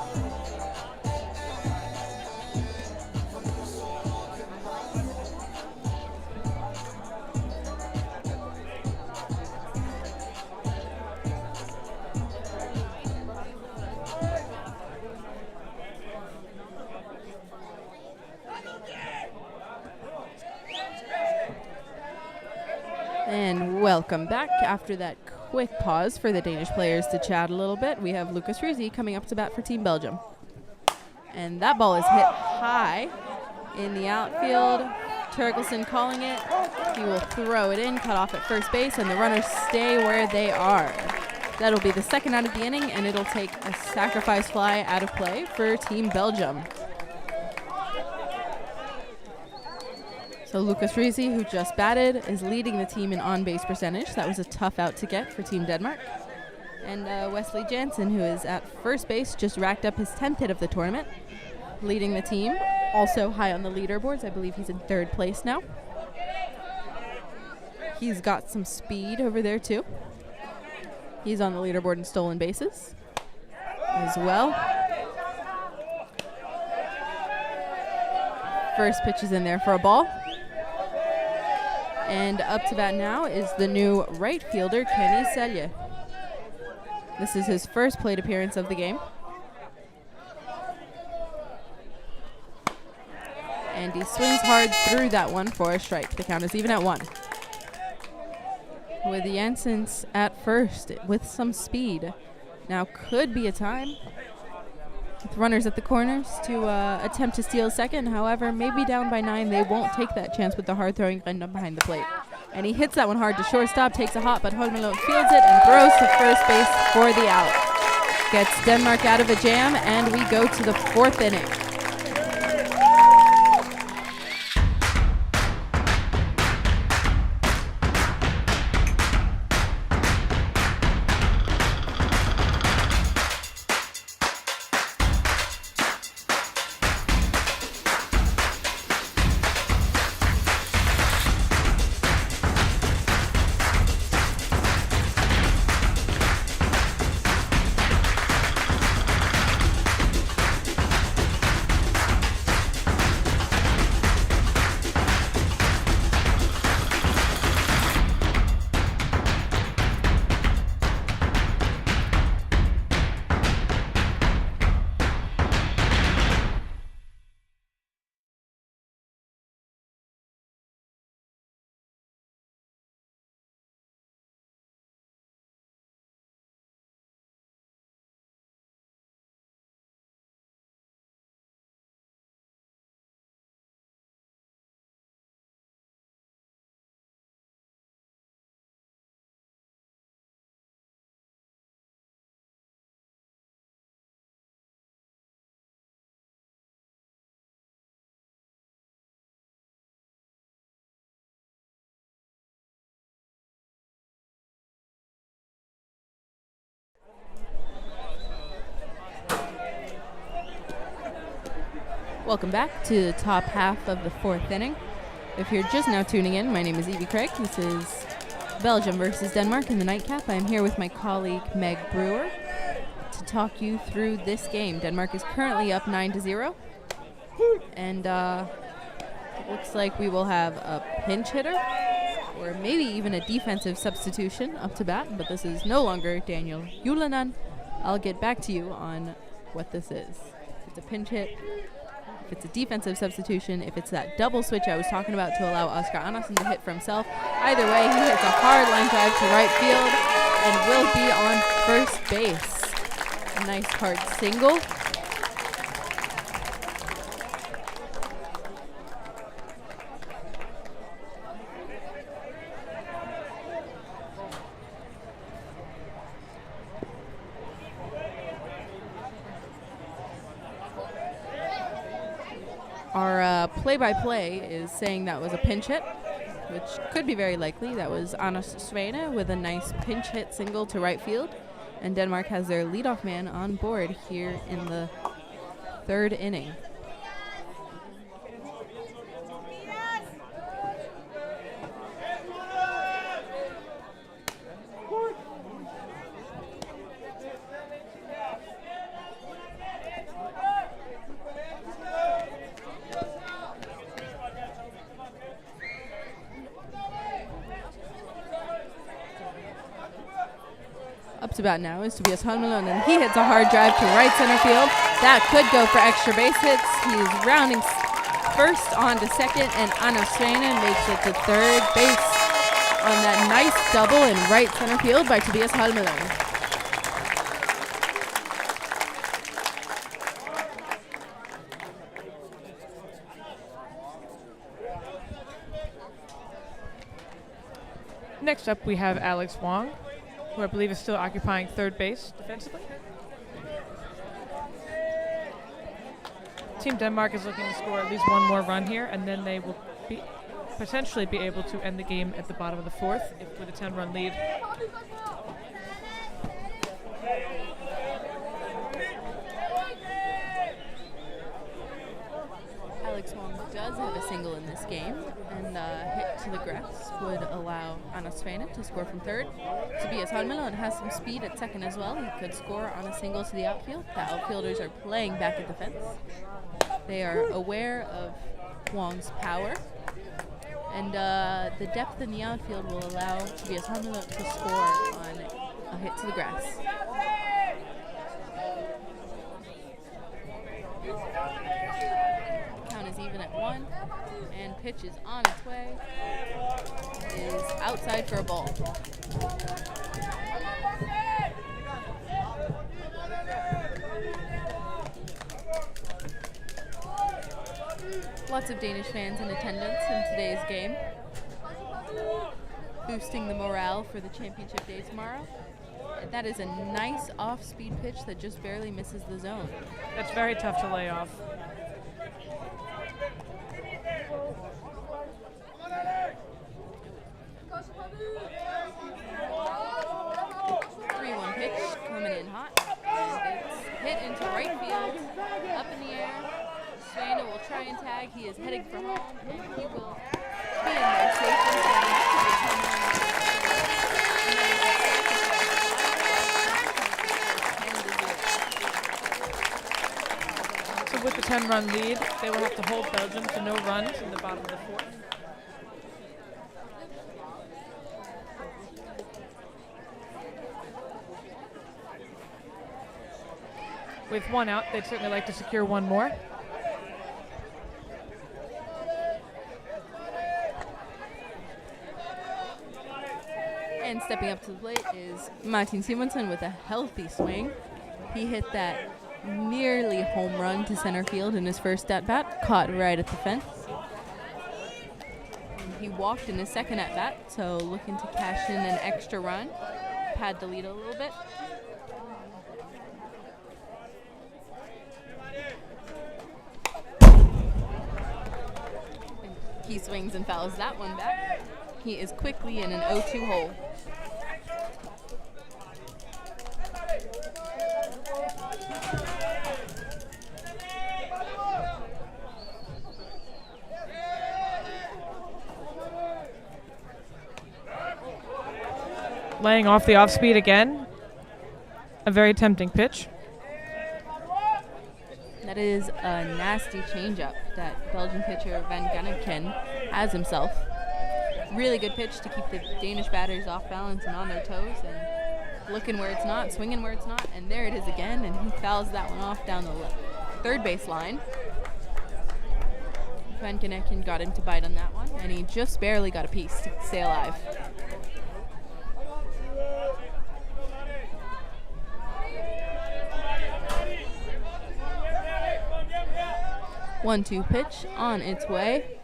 And welcome back. After that quick pause for the Danish players to chat a little bit, we have Lucas Riese coming up to bat for Team Belgium. And that ball is hit high in the outfield. Terkelson calling it. He will throw it in, cut off at first base, and the runners stay where they are. That'll be the second out of the inning, and it'll take a sacrifice fly out of play for Team Belgium. So Lucas Riese, who just batted, is leading the team in on-base percentage. That was a tough out to get for Team Denmark. And Wesley Jansen, who is at first base, just racked up his 10th hit of the tournament, leading the team. Also high on the leaderboards. I believe he's in 3rd place now. He's got some speed over there, too. He's on the leaderboard in stolen bases as well. First pitch is in there for a ball. And up to bat now is the new right fielder, Kenny Selye. This is his first plate appearance of the game. And he swings hard through that one for a strike. The count is even at 1. With Janssens at first with some speed. Now could be a time with runners at the corners to attempt to steal second. However, maybe down by 9, they won't take that chance with the hard-throwing Grindom behind the plate. And he hits that one hard to shortstop, takes a hop, but Holmelund fields it and throws to first base for the out. Gets Denmark out of a jam, and we go to the 4th inning. Welcome back to the top half of the 4th inning. If you're just now tuning in, my name is Evie Craig. This is Belgium versus Denmark in the nightcap. I'm here with my colleague Meg Brewer to talk you through this game. Denmark is currently up 9-0, and it looks like we will have a pinch hitter or maybe even a defensive substitution up to bat, but this is no longer Daniel Julian. I'll get back to you on what this is. If it's a pinch hit, if it's a defensive substitution, if it's that double switch I was talking about to allow Oscar Andersen to hit for himself. Either way, he hits a hard line drive to right field and will be on first base. A nice hard single. Our play-by-play is saying that was a pinch hit, which could be very likely. That was Anders Svane with a nice pinch hit single to right field. And Denmark has their leadoff man on board here in the 3rd inning. Up to bat now is Tobias Holmelund, and he hits a hard drive to right center field. That could go for extra base hits. He's rounding first on to second, and Anna Sveinen makes it to third base on that nice double in right center field by Tobias Holmelund. Next up, we have Alex Wong, who I believe is still occupying third base defensively. Team Denmark is looking to score at least one more run here, and then they will potentially be able to end the game at the bottom of the fourth with a 10-run lead. Alex Wong does have a single in this game, and hit to the grass would allow Anna Sveinen to score from third. Tobias Holmelund has some speed at second as well. He could score on a single to the outfield. The outfielders are playing back at the fence. They are aware of Wong's power, and the depth in the outfield will allow Tobias Holmelund to score on a hit to the grass. Count is even at 1, and pitch is on its way. Is outside for a ball. Lots of Danish fans in attendance in today's game, boosting the morale for the championship day tomorrow. And that is a nice off-speed pitch that just barely misses the zone. That's very tough to lay off. 3-1 pitch coming in hot, and it's hit into right field, up in the air. Sveinen will try and tag. He is heading for home, and he will be in there safe and So with the 10-run lead, they will have to hold Belgium to no runs in the bottom of the fourth. With one out, they'd certainly like to secure one more. And stepping up to the plate is Martin Simonsen with a healthy swing. He hit that nearly home run to center field in his first at-bat, caught right at the fence. And he walked in his second at-bat, so looking to cash in an extra run, pad the lead a little bit. He swings and fouls that one back. He is quickly in an 0-2 hole. Laying off the off-speed again. A very tempting pitch. That is a nasty changeup that Belgian pitcher Van Ganneken has himself. Really good pitch to keep the Danish batters off balance and on their toes, and looking where it's not, swinging where it's not, and there it is again, and he fouls that one off down the third base line. Van Ganneken got him to bite on that one, and he just barely got a piece to stay alive. 1-2 pitch on its way.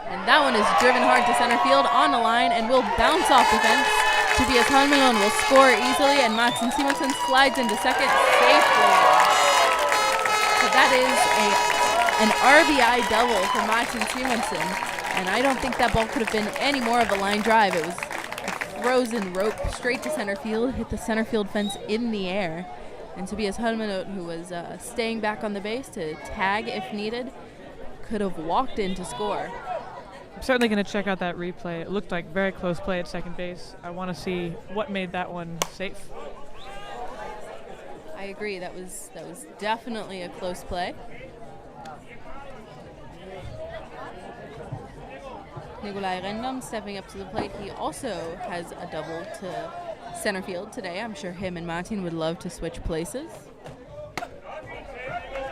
And that one is driven hard to center field on the line and will bounce off the fence. Tobias Holmelund will score easily, and Martin Simonsen slides into second safely. So that is an RBI double for Martin Simonsen. And I don't think that ball could have been any more of a line drive. It was a frozen rope straight to center field, hit the center field fence in the air. And Tobias Holmelund, who was staying back on the base to tag if needed, could have walked in to score. I'm certainly going to check out that replay. It looked like very close play at second base. I want to see what made that one safe. I agree. That was definitely a close play. Nikolai Rendom stepping up to the plate. He also has a double to center field today. I'm sure him and Martin would love to switch places.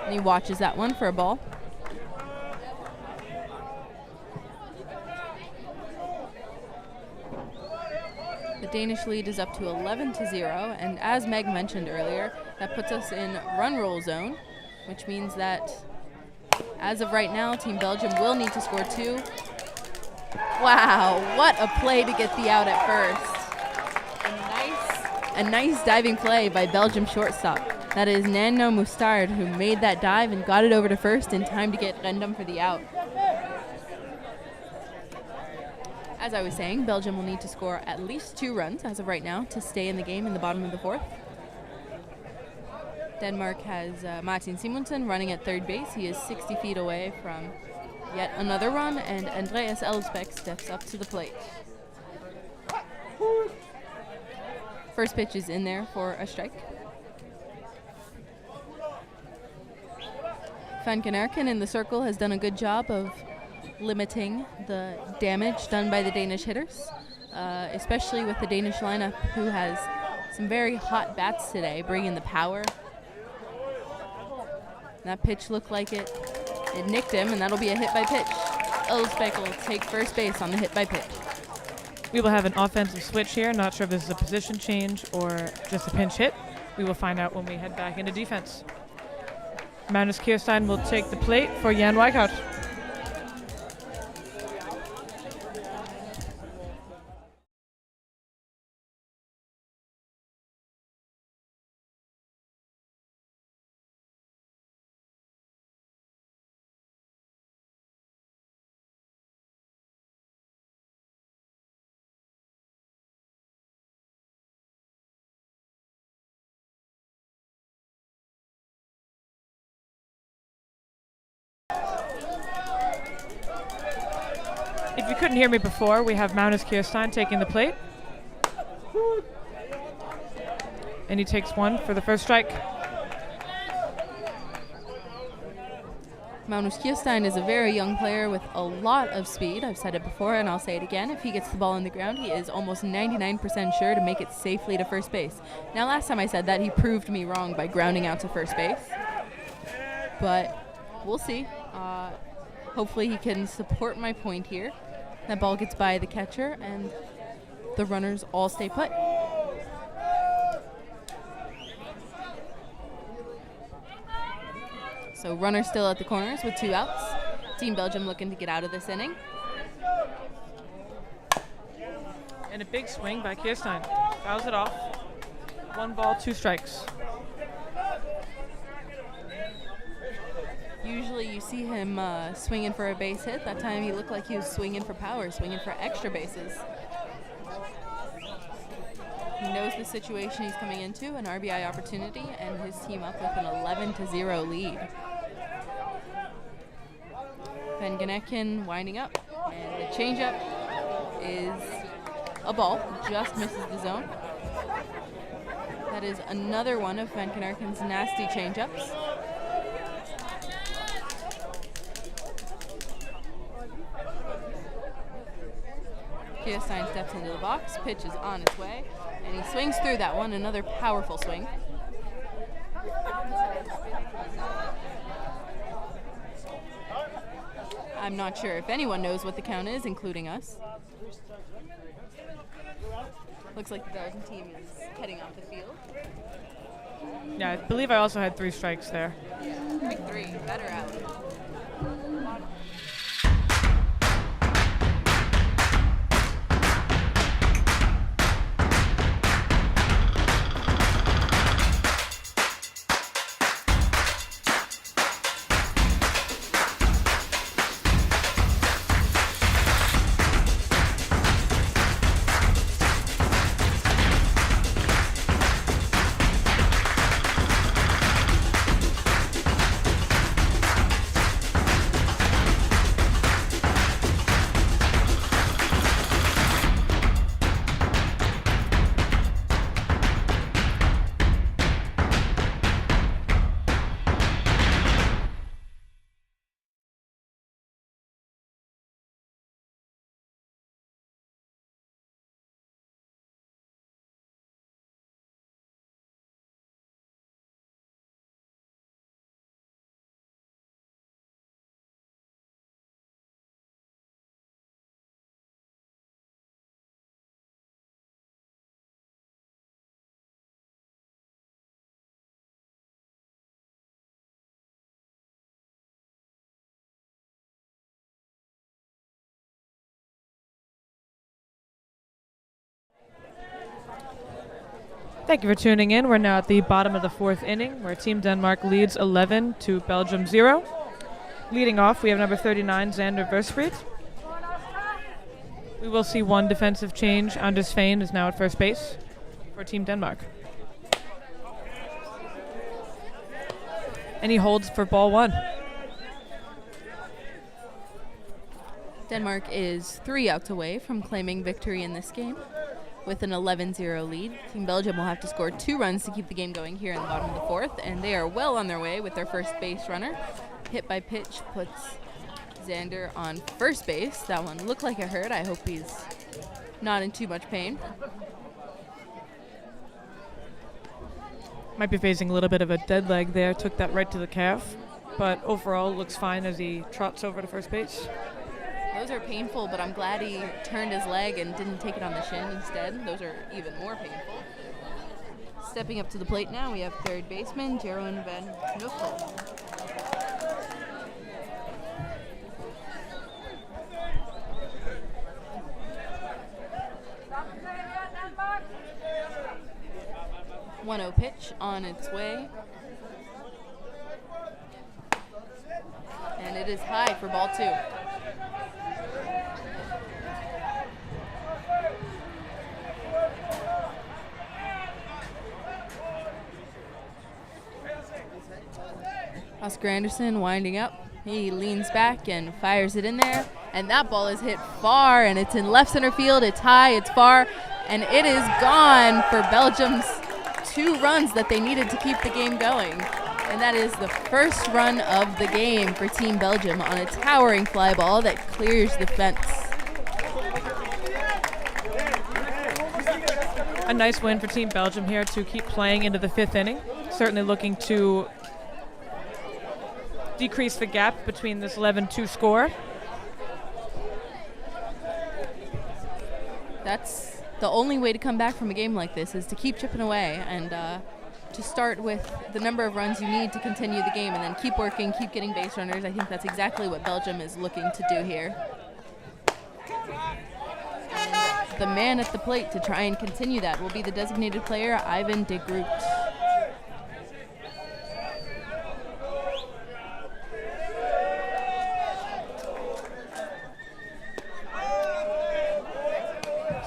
And he watches that one for a ball. The Danish lead is up to 11-0, and as Meg mentioned earlier, that puts us in run roll zone, which means that as of right now, Team Belgium will need to score 2. Wow, what a play to get the out at first. A nice diving play by Belgium shortstop. That is Nano Mustard who made that dive and got it over to first in time to get Rendam for the out. As I was saying, Belgium will need to score at least 2 runs as of right now to stay in the game in the bottom of the 4th. Denmark has Martin Simonsen running at third base. He is 60 feet away from yet another run, and Andreas Elsbeck steps up to the plate. First pitch is in there for a strike. Van Kenerken in the circle has done a good job of limiting the damage done by the Danish hitters, especially with the Danish lineup, who has some very hot bats today, bringing the power. That pitch looked like it nicked him, and that'll be a hit by pitch. Elsbeck will take first base on the hit by pitch. We will have an offensive switch here. Not sure if this is a position change or just a pinch hit. We will find out when we head back into defense. Magnus Kirstein will take the plate for Jan Weikhout. If you couldn't hear me before, we have Magnus Kirstein taking the plate. And he takes one for the first strike. Magnus Kirstein is a very young player with a lot of speed. I've said it before and I'll say it again. If he gets the ball on the ground, he is almost 99% sure to make it safely to first base. Now, last time I said that, he proved me wrong by grounding out to first base. But we'll see. Hopefully he can support my point here. That ball gets by the catcher and the runners all stay put. So runner still at the corners with 2 outs. Team Belgium looking to get out of this inning. And a big swing by Kirstein. Fouls it off. 1 ball, 2 strikes. Usually you see him swinging for a base hit. That time he looked like he was swinging for power, swinging for extra bases. He knows the situation he's coming into, an RBI opportunity, and his team up with an 11-0 lead. Van Kenerken winding up, and the changeup is a ball, just misses the zone. That is another one of Van Kenerken's nasty changeups. Kirstein steps into the box, pitch is on its way, and he swings through that one, another powerful swing. I'm not sure if anyone knows what the count is, including us. Looks like the Belgian team is heading off the field. Yeah, I believe I also had 3 strikes there. Strike 3, better out. Thank you for tuning in. We're now at the bottom of the 4th inning, where Team Denmark leads 11 to Belgium 0. Leading off, we have number 39, Xander Verspreet. We will see one defensive change. Anders Fane is now at first base for Team Denmark. And he holds for ball 1. Denmark is 3 outs away from claiming victory in this game with an 11-0 lead. Team Belgium will have to score 2 runs to keep the game going here in the bottom of the 4th, and they are well on their way with their first base runner. Hit by pitch puts Xander on first base. That one looked like it hurt. I hope he's not in too much pain. Might be facing a little bit of a dead leg there. Took that right to the calf, but overall looks fine as he trots over to first base. Those are painful, but I'm glad he turned his leg and didn't take it on the shin instead. Those are even more painful. Stepping up to the plate now, we have third baseman Jeroen van Knuffel. .1-0 pitch on its way. And it is high for ball 2. Oscar Anderson winding up. He leans back and fires it in there. And that ball is hit far, and it's in left center field. It's high, it's far, and it is gone for Belgium's 2 runs that they needed to keep the game going. And that is the first run of the game for Team Belgium on a towering fly ball that clears the fence. A nice win for Team Belgium here to keep playing into the 5th inning. Certainly looking to decrease the gap between this 11-2 score. That's the only way to come back from a game like this, is to keep chipping away and to start with the number of runs you need to continue the game and then keep working, keep getting base runners. I think that's exactly what Belgium is looking to do here. And the man at the plate to try and continue that will be the designated player, Ivan de Groot.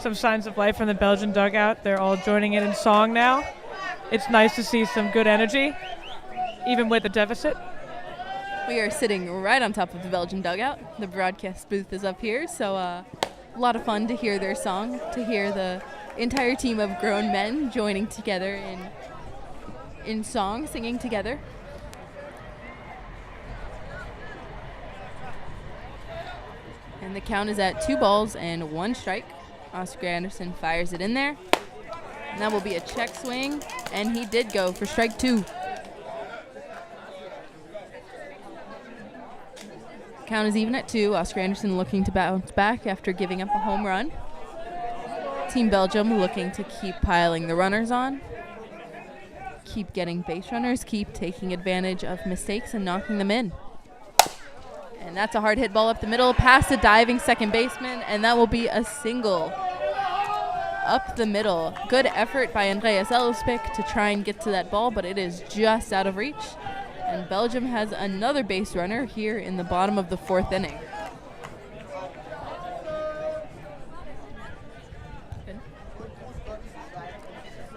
Some signs of life from the Belgian dugout. They're all joining in song now. It's nice to see some good energy, even with the deficit. We are sitting right on top of the Belgian dugout. The broadcast booth is up here, so a lot of fun to hear their song, to hear the entire team of grown men joining together in song, singing together. And the count is at 2 balls and 1 strike. Oscar Anderson fires it in there. And that will be a check swing, and he did go for strike 2. Count is even at 2. Oscar Anderson looking to bounce back after giving up a home run. Team Belgium looking to keep piling the runners on, keep getting base runners, keep taking advantage of mistakes and knocking them in. And that's a hard hit ball up the middle, past the diving second baseman, and that will be a single up the middle. Good effort by Andreas Elspik to try and get to that ball, but it is just out of reach. And Belgium has another base runner here in the bottom of the 4th inning.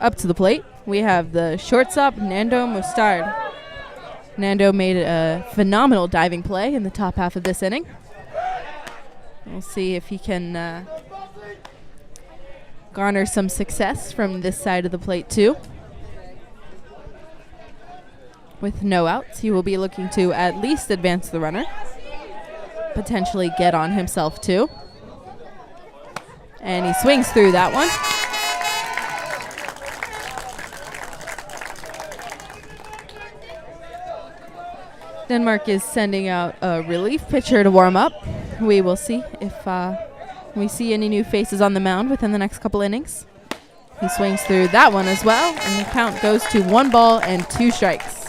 Up to the plate, we have the shortstop, Nando Mustard. Nando made a phenomenal diving play in the top half of this inning. We'll see if he can garner some success from this side of the plate too. With no outs, he will be looking to at least advance the runner, potentially get on himself too. And he swings through that one. Denmark is sending out a relief pitcher to warm up. We will see if we see any new faces on the mound within the next couple innings. He swings through that one as well, and the count goes to 1 ball and 2 strikes.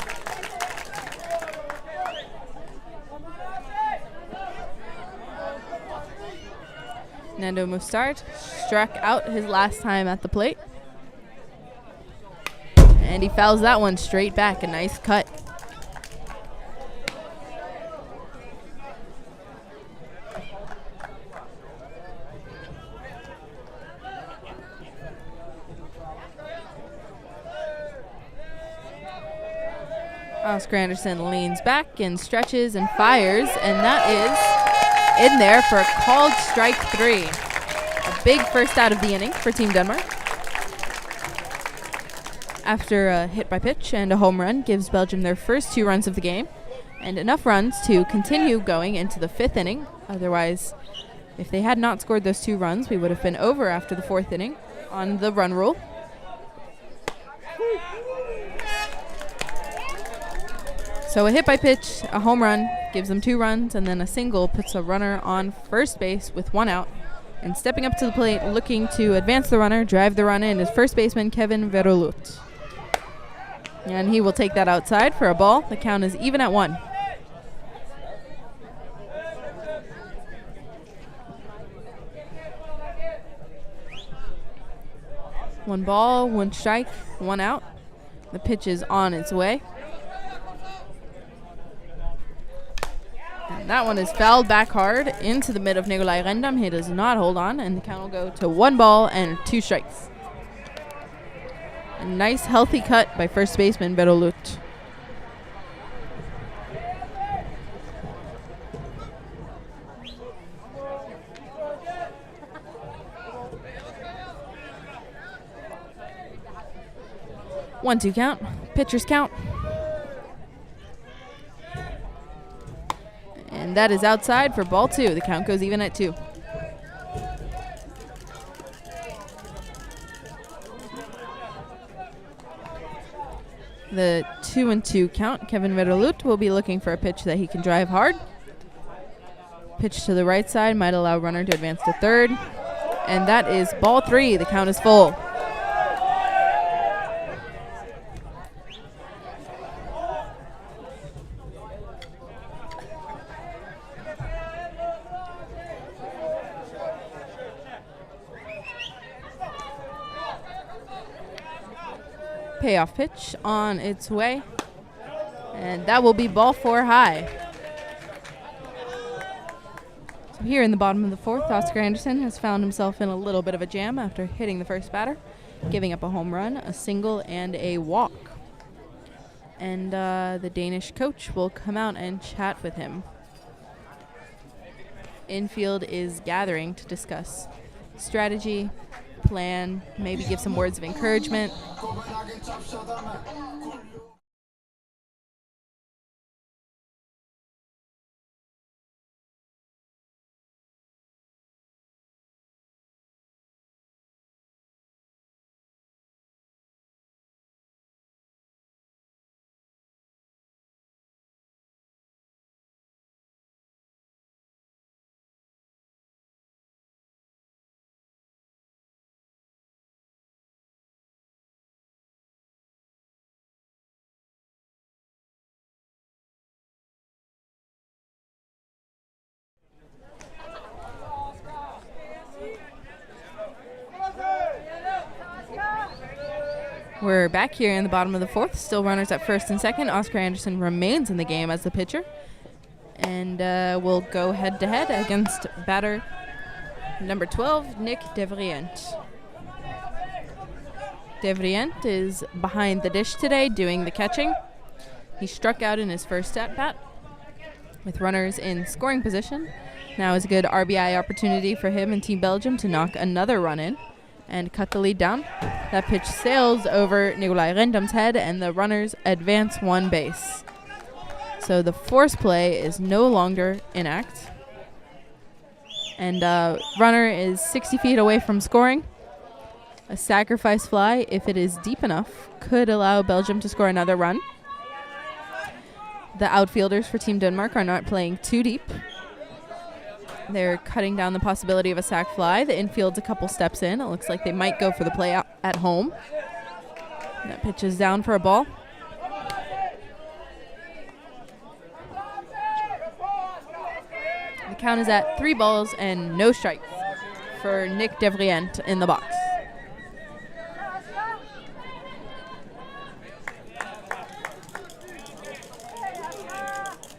Nando Mustard struck out his last time at the plate. And he fouls that one straight back. A nice cut. Oscar Anderson leans back and stretches and fires, and that is in there for a called strike 3. A big first out of the inning for Team Denmark. After a hit by pitch and a home run gives Belgium their first 2 runs of the game, and enough runs to continue going into the 5th inning. Otherwise, if they had not scored those 2 runs, we would have been over after the 4th inning on the run rule. So a hit by pitch, a home run, gives them 2 runs, and then a single puts a runner on first base with 1 out. And stepping up to the plate, looking to advance the runner, drive the run in, is first baseman Kevin Verolot. And he will take that outside for a ball. The count is even at 1. One ball, 1 strike, 1 out. The pitch is on its way. And that one is fouled back hard into the mid of Nikolai Rendam. He does not hold on, and the count will go to 1 ball and 2 strikes. A nice healthy cut by first baseman Verolot. One, 2 count. Pitcher's count. And that is outside for ball 2. The count goes even at 2. The 2-2 count. Kevin Verolot will be looking for a pitch that he can drive hard. Pitch to the right side might allow runner to advance to third. And that is ball 3. The count is full. Payoff pitch on its way, and that will be ball 4 high. So here in the bottom of the 4th, Oscar Anderson has found himself in a little bit of a jam after hitting the first batter, giving up a home run, a single, and a walk. And the Danish coach will come out and chat with him. Infield is gathering to discuss strategy, plan, maybe give some words of encouragement. We're back here in the bottom of the 4th. Still runners at first and second. Oscar Anderson remains in the game as the pitcher. And will go head-to-head against batter number 12, Nick Devrient. Devrient is behind the dish today doing the catching. He struck out in his first at-bat with runners in scoring position. Now is a good RBI opportunity for him and Team Belgium to knock another run in and cut the lead down. That pitch sails over Nikolai Rendam's head, and the runners advance 1 base. So the force play is no longer in act. And runner is 60 feet away from scoring. A sacrifice fly, if it is deep enough, could allow Belgium to score another run. The outfielders for Team Denmark are not playing too deep. They're cutting down the possibility of a sac fly. The infield's a couple steps in. It looks like they might go for the play out at home. That pitch is down for a ball. The count is at 3 balls and no strikes for Nick Devrient in the box.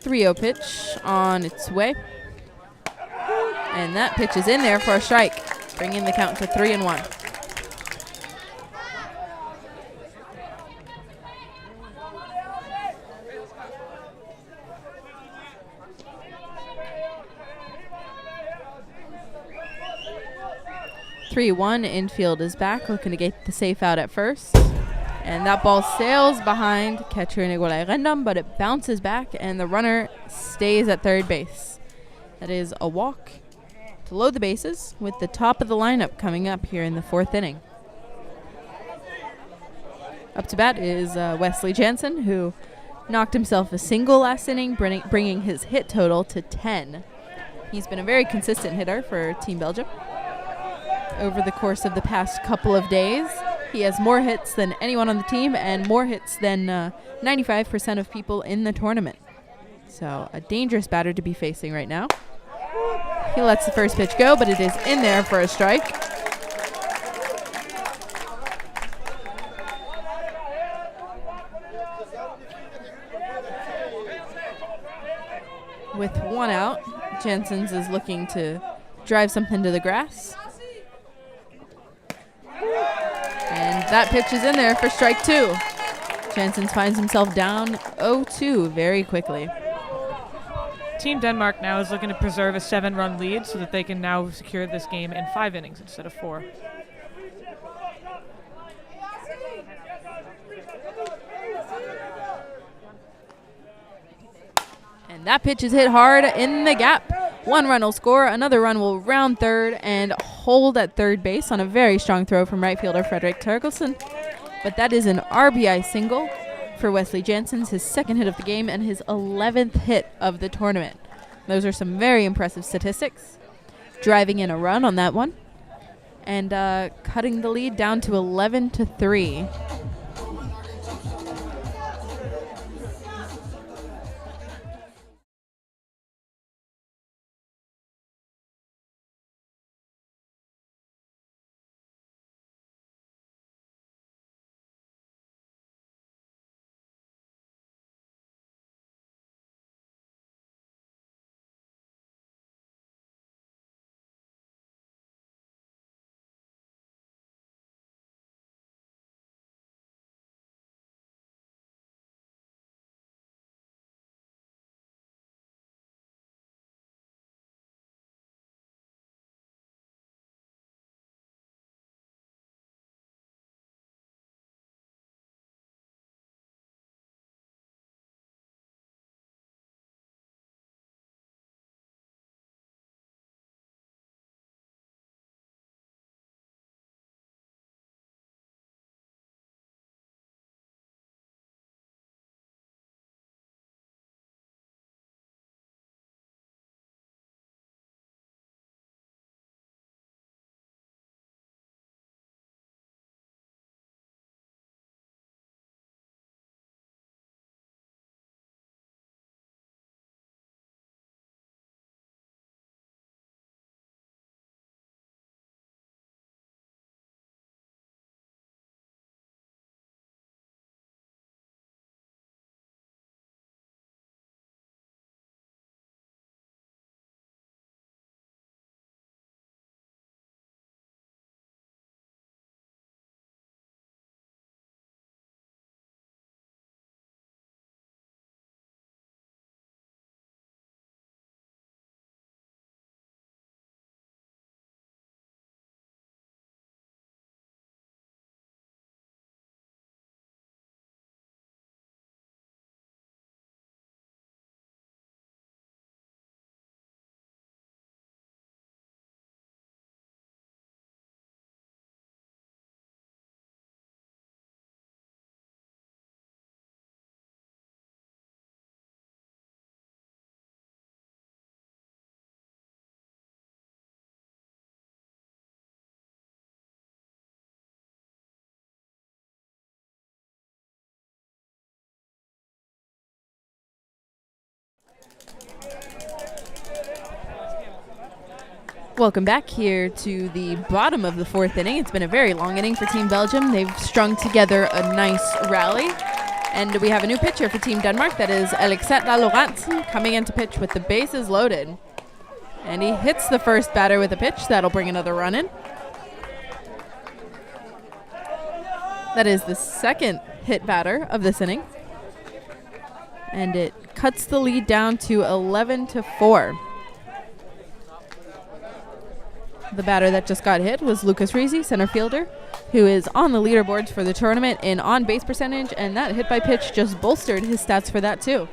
3-0 pitch on its way. And that pitch is in there for a strike, bringing the count to 3-1. Infield is back, looking to get the safe out at first. And that ball sails behind catcher Nikolai Rendam, but it bounces back, and the runner stays at third base. That is a walk to load the bases, with the top of the lineup coming up here in the 4th inning. Up to bat is Wesley Jansen, who knocked himself a single last inning, bringing his hit total to 10. He's been a very consistent hitter for Team Belgium. Over the course of the past couple of days, he has more hits than anyone on the team and more hits than 95% of people in the tournament. So a dangerous batter to be facing right now. He lets the first pitch go, but it is in there for a strike. With 1 out, Jansen's is looking to drive something to the grass. And that pitch is in there for strike 2. Jansen finds himself down 0-2 very quickly. Team Denmark now is looking to preserve a 7-run lead so that they can now secure this game in 5 innings instead of 4. And that pitch is hit hard in the gap. 1 run will score, another run will round third and hold at third base on a very strong throw from right fielder Fredrik Terkelsen. But that is an RBI single for Wesley Jansen, his 2nd hit of the game and his 11th hit of the tournament. Those are some very impressive statistics. Driving in a run on that one and cutting the lead down to 11-3. Welcome back here to the bottom of the 4th inning. It's been a very long inning for Team Belgium. They've strung together a nice rally And we have a new pitcher for Team Denmark. That is Alexander Lorentzen coming into pitch with the bases loaded. And he hits the first batter with a pitch. That'll bring another run in. That is the second hit batter of this inning. And it cuts the lead down to 11-4. The batter that just got hit was Lucas Rizzi, center fielder, who is on the leaderboards for the tournament in on-base percentage, and that hit by pitch just bolstered his stats for that too.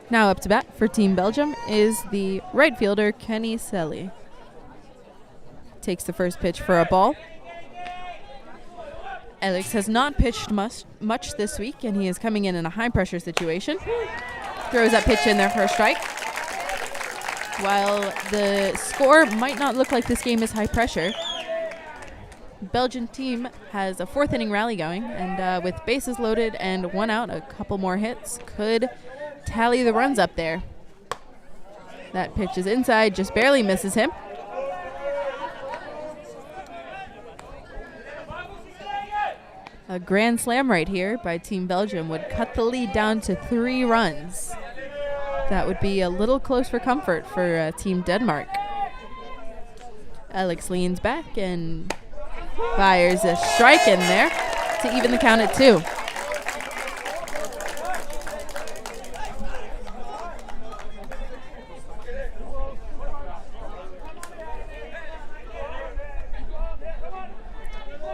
Now up to bat for Team Belgium is the right fielder Kenny Selly. Takes the first pitch for a ball. Alex has not pitched much this week, and he is coming in a high-pressure situation. Throws that pitch in there for a strike. While the score might not look like this game is high pressure, Belgian team has a fourth inning rally going, and with bases loaded and one out, a couple more hits could tally the runs up there. That pitch is inside, just barely misses him. A grand slam right here by Team Belgium would cut the lead down to 3 runs. That would be a little close for comfort for Team Denmark. Alex leans back and fires a strike in there to even the count at 2.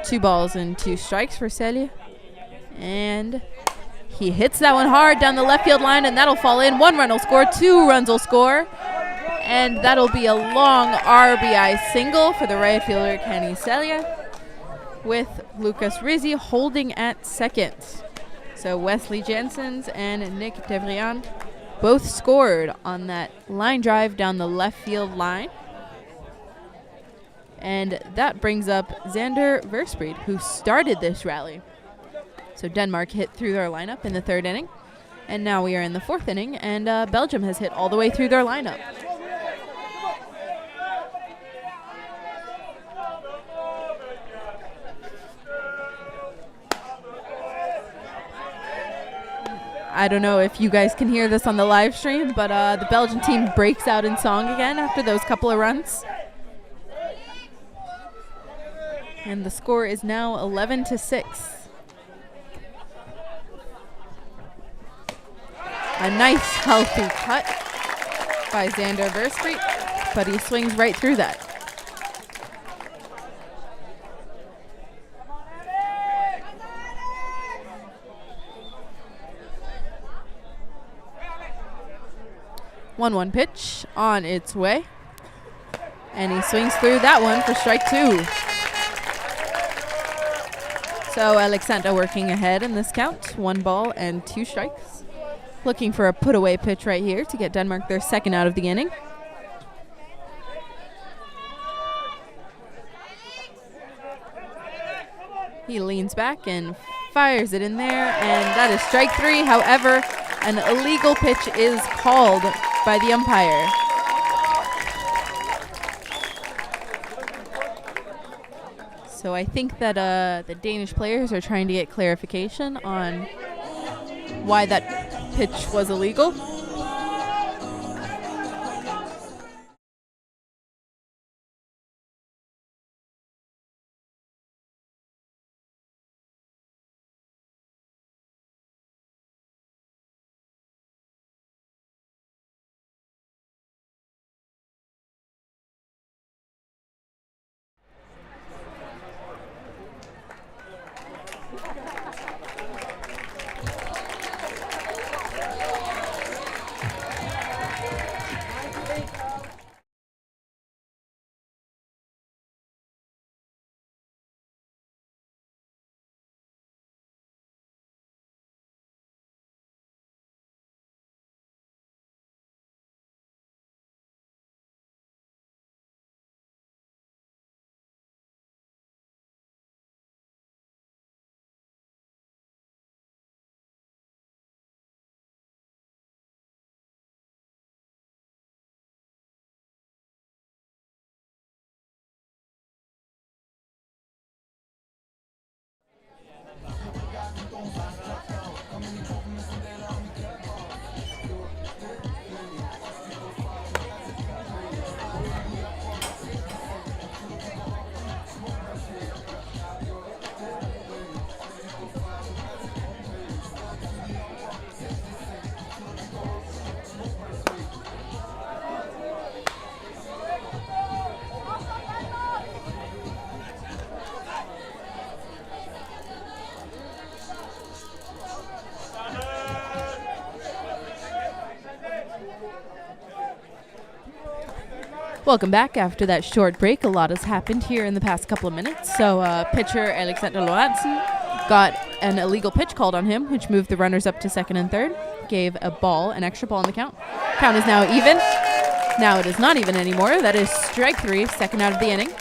Two balls and 2 strikes for Selye. And he hits that one hard down the left field line, and that'll fall in. 1 run will score, 2 runs will score. And that'll be a long RBI single for the right fielder, Kenny Selye, with Lucas Rizzi holding at second. So Wesley Janssens and Nick Devrian both scored on that line drive down the left field line. And that brings up Xander Verspreed, who started this rally. So Denmark hit through their lineup in the 3rd inning. And now we are in the 4th inning, and Belgium has hit all the way through their lineup. I don't know if you guys can hear this on the live stream, but the Belgian team breaks out in song again after those couple of runs. And the score is now 11-6. A nice, healthy cut by Xander Verspreet, but he swings right through that. One pitch on its way, and he swings through that one for strike 2. So Alexander working ahead in this count. 1 ball and 2 strikes. Looking for a put-away pitch right here to get Denmark their 2nd out of the inning. He leans back and fires it in there, and that is strike 3. However, an illegal pitch is called by the umpire. So I think that the Danish players are trying to get clarification on why that pitch was illegal. Welcome back. After that short break, a lot has happened here in the past couple of minutes. So pitcher Alexander Lorentzen got an illegal pitch called on him, which moved the runners up to second and third, gave an extra ball in the count. Count is now even. Now it is not even anymore. That is strike 3, second out of the inning.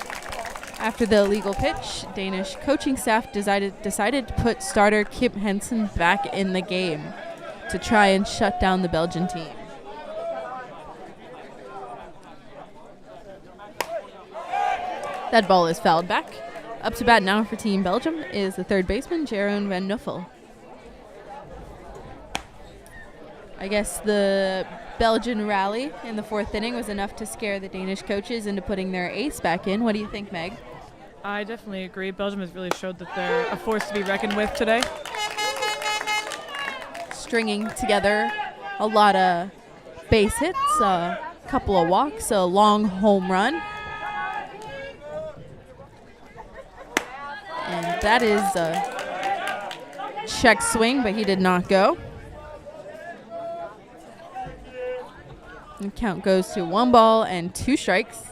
After the illegal pitch, Danish coaching staff decided to put starter Kim Hensen back in the game to try and shut down the Belgian team. That ball is fouled back. Up to bat now for Team Belgium is the third baseman, Jeroen van Nuffel. I guess the Belgian rally in the fourth inning was enough to scare the Danish coaches into putting their ace back in. What do you think, Meg? I definitely agree. Belgium has really showed that they're a force to be reckoned with today. Stringing together a lot of base hits, a couple of walks, a long home run. And that is a check swing, but he did not go. The count goes to 1 ball and 2 strikes.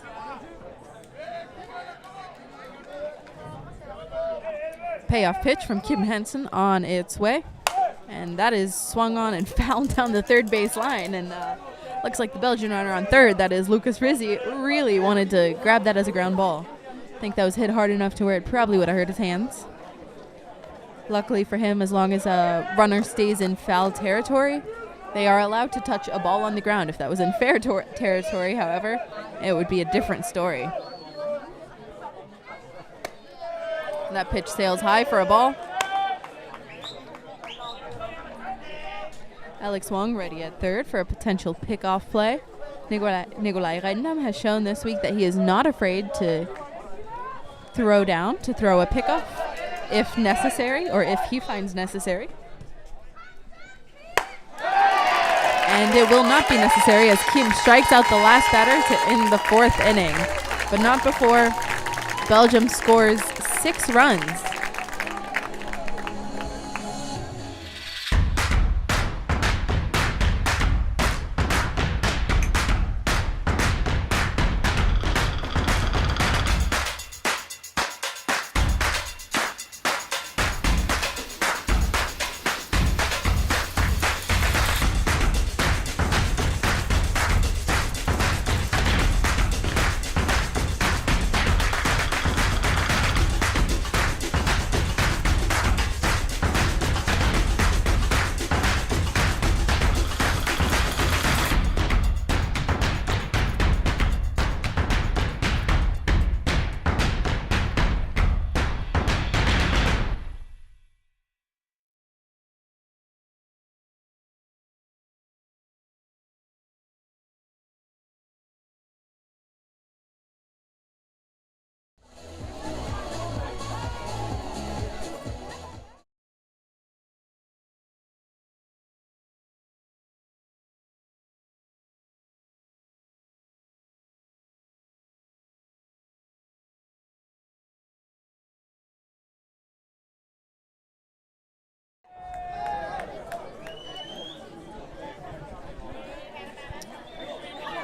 Payoff pitch from Kim Hensen on its way. And that is swung on and fouled down the third base line. And looks like the Belgian runner on third, that is Lucas Rizzi, really wanted to grab that as a ground ball. I think that was hit hard enough to where it probably would have hurt his hands. Luckily for him, as long as a runner stays in foul territory, they are allowed to touch a ball on the ground. If that was in fair territory, however, it would be a different story. That pitch sails high for a ball. Alex Wong ready at third for a potential pickoff play. Nikolai Reindam has shown this week that he is not afraid to throw a pickoff if necessary, or if he finds necessary. And it will not be necessary as Kim strikes out the last batter to end the fourth inning, but not before Belgium scores 6 runs.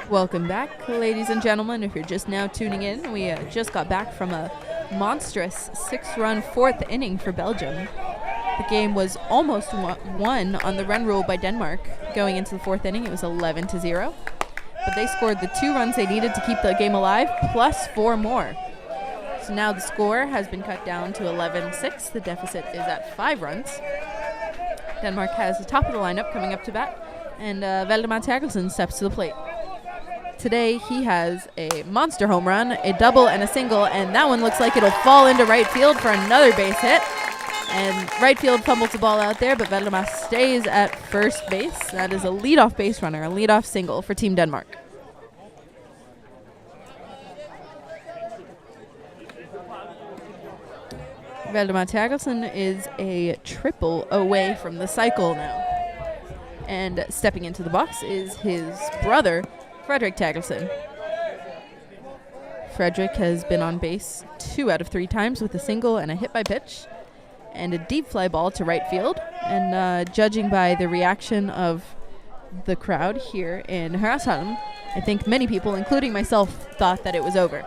Welcome back, ladies and gentlemen. If you're just now tuning in, we just got back from a monstrous 6-run fourth inning for Belgium. The game was almost won on the run rule by Denmark. Going into the fourth inning, it was 11-0. But they scored the 2 runs they needed to keep the game alive, plus 4 more. So now the score has been cut down to 11-6. The deficit is at 5 runs. Denmark has the top of the lineup coming up to bat, and Valdemar Terkelsen steps to the plate. Today, he has a monster home run, a double, and a single, and that one looks like it'll fall into right field for another base hit. And right field fumbles the ball out there, but Valdemar stays at first base. That is a leadoff base runner, a leadoff single for Team Denmark. Valdemar Terkelsen is a triple away from the cycle now. And stepping into the box is his brother, Fredrik Terkelsen. Fredrik has been on base 2 out of 3 times with a single and a hit by pitch and a deep fly ball to right field. And judging by the reaction of the crowd here in Hørsholm, I think many people, including myself, thought that it was over.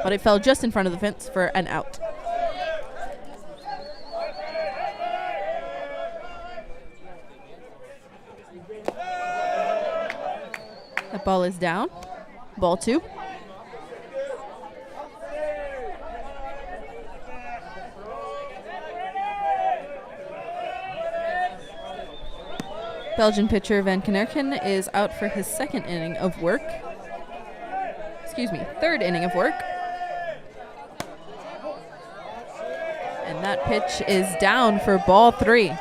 But it fell just in front of the fence for an out. That ball is down. Ball 2. Belgian pitcher Van Knerken is out for his third inning of work. And that pitch is down for ball 3.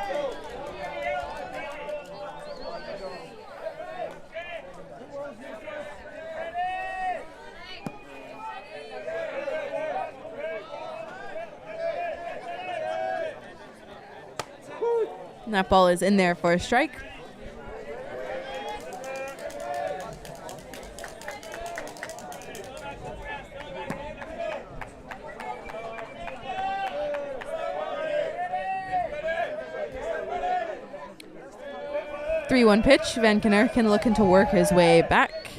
And that ball is in there for a strike. Three-one pitch. Van Knerken looking to work his way back.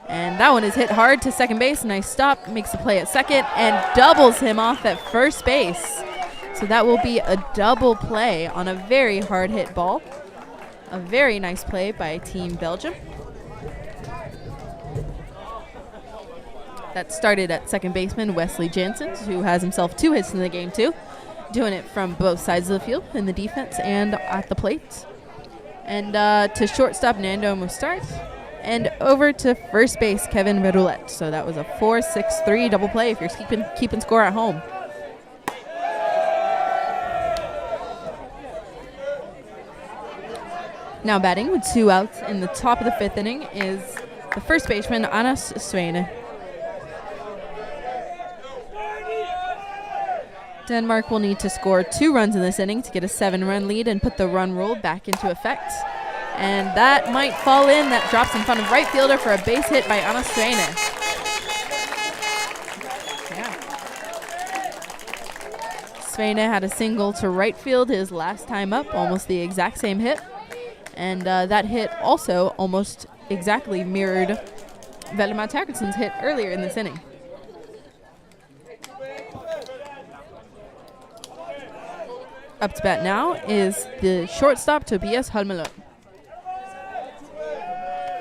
And that one is hit hard to second base. Nice stop. Makes the play at second and doubles him off at first base. So that will be a double play on a very hard hit ball. A very nice play by Team Belgium. That started at second baseman Wesley Janssens, who has himself 2 hits in the game too. Doing it from both sides of the field, in the defense and at the plate. And to shortstop Nando Mustart. And over to first base Kevin Verroulet. So that was a 4-6-3 double play if you're keeping score at home. Now batting with 2 outs in the top of the 5th inning is the first baseman, Anders Svane. Denmark will need to score 2 runs in this inning to get a 7-run lead and put the run rule back into effect. And that might fall in. That drops in front of right fielder for a base hit by Anders Svane. Svane had a single to right field his last time up, almost the exact same hit. And that hit also almost exactly mirrored Valdemar Terkelson's hit earlier in this inning. Up to bat now is the shortstop, Tobias Holmelund.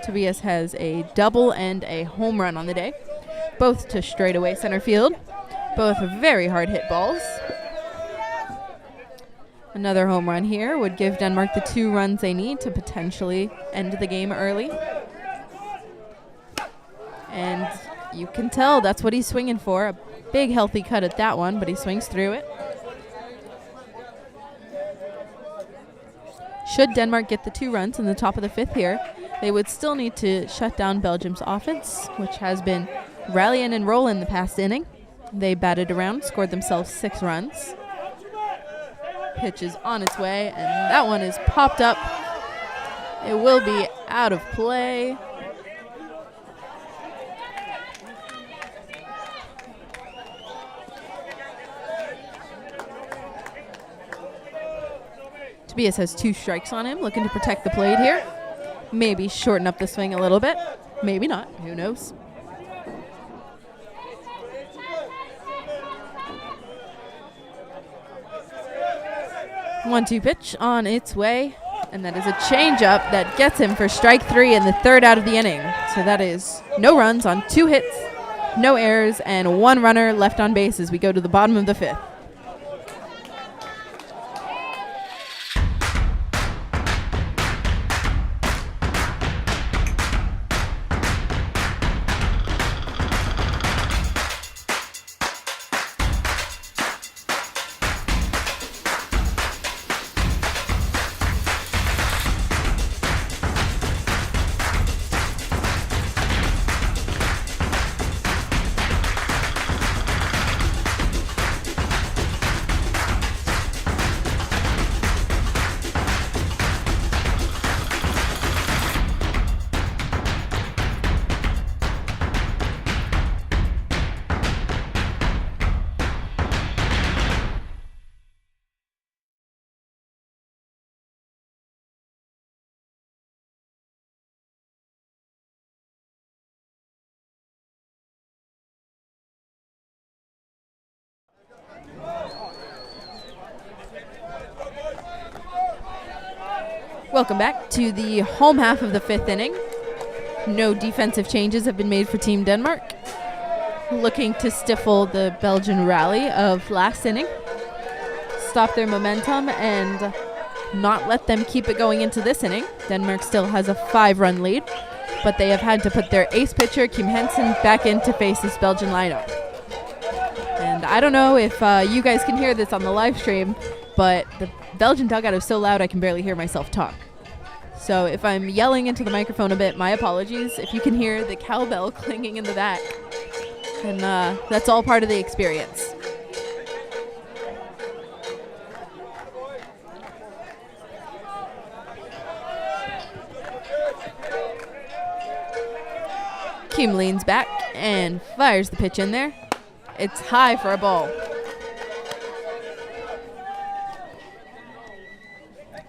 Tobias has a double and a home run on the day, both to straightaway center field, both very hard hit balls. Another home run here would give Denmark the 2 runs they need to potentially end the game early. And you can tell that's what he's swinging for. A big healthy cut at that one, but he swings through it. Should Denmark get the 2 runs in the top of the 5th here, they would still need to shut down Belgium's offense, which has been rallying and rolling the past inning. They batted around, scored themselves 6 runs. Pitch is on its way, and that one is popped up. It will be out of play. Tobias has 2 strikes on him, looking to protect the plate here. Maybe shorten up the swing a little bit. Maybe not. Who knows? One-two pitch on its way, and that is a changeup that gets him for strike 3 in the 3rd out of the inning. So that is no runs on 2 hits, no errors, and 1 runner left on base as we go to the bottom of the 5th. Welcome back to the home half of the 5th inning. No defensive changes have been made for Team Denmark. Looking to stifle the Belgian rally of last inning. Stop their momentum and not let them keep it going into this inning. Denmark still has a 5-run lead, but they have had to put their ace pitcher, Kim Hansen, back in to face this Belgian lineup. And I don't know if you guys can hear this on the live stream, but the Belgian dugout is so loud I can barely hear myself talk. So if I'm yelling into the microphone a bit, my apologies. If you can hear the cowbell clanging in the back, then that's all part of the experience. Kim leans back and fires the pitch in there. It's high for a ball.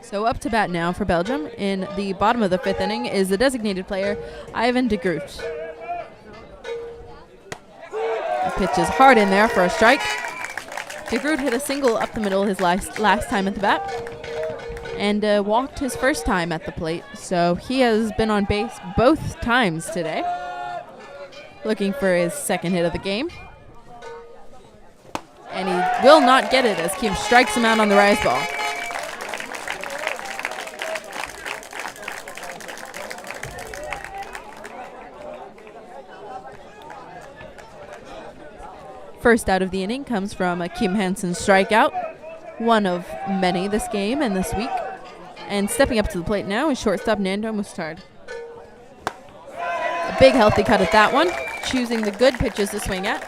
So up to bat now for Belgium in the bottom of the 5th inning is the designated player, Ivan de Groot. The pitch is hard in there for a strike. De Groot hit a single up the middle his last time at the bat and walked his first time at the plate. So he has been on base both times today. Looking for his second hit of the game. And he will not get it as Kim strikes him out on the rise ball. First out of the inning comes from a Kim Hansen strikeout, one of many this game and this week. And stepping up to the plate now is shortstop Nando Mustard. A big healthy cut at that one, choosing the good pitches to swing at.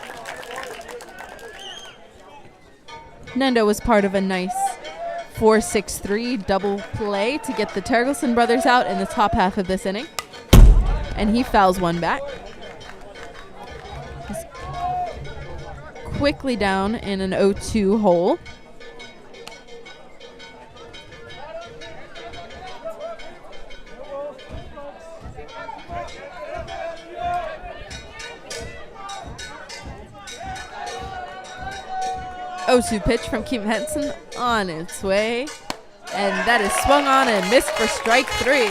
Nando was part of a nice 4-6-3 double play to get the Terkelson brothers out in the top half of this inning. And he fouls one back. Quickly down in an 0-2 hole. Osu pitch from Kim Hansen on its way. And that is swung on and missed for strike 3.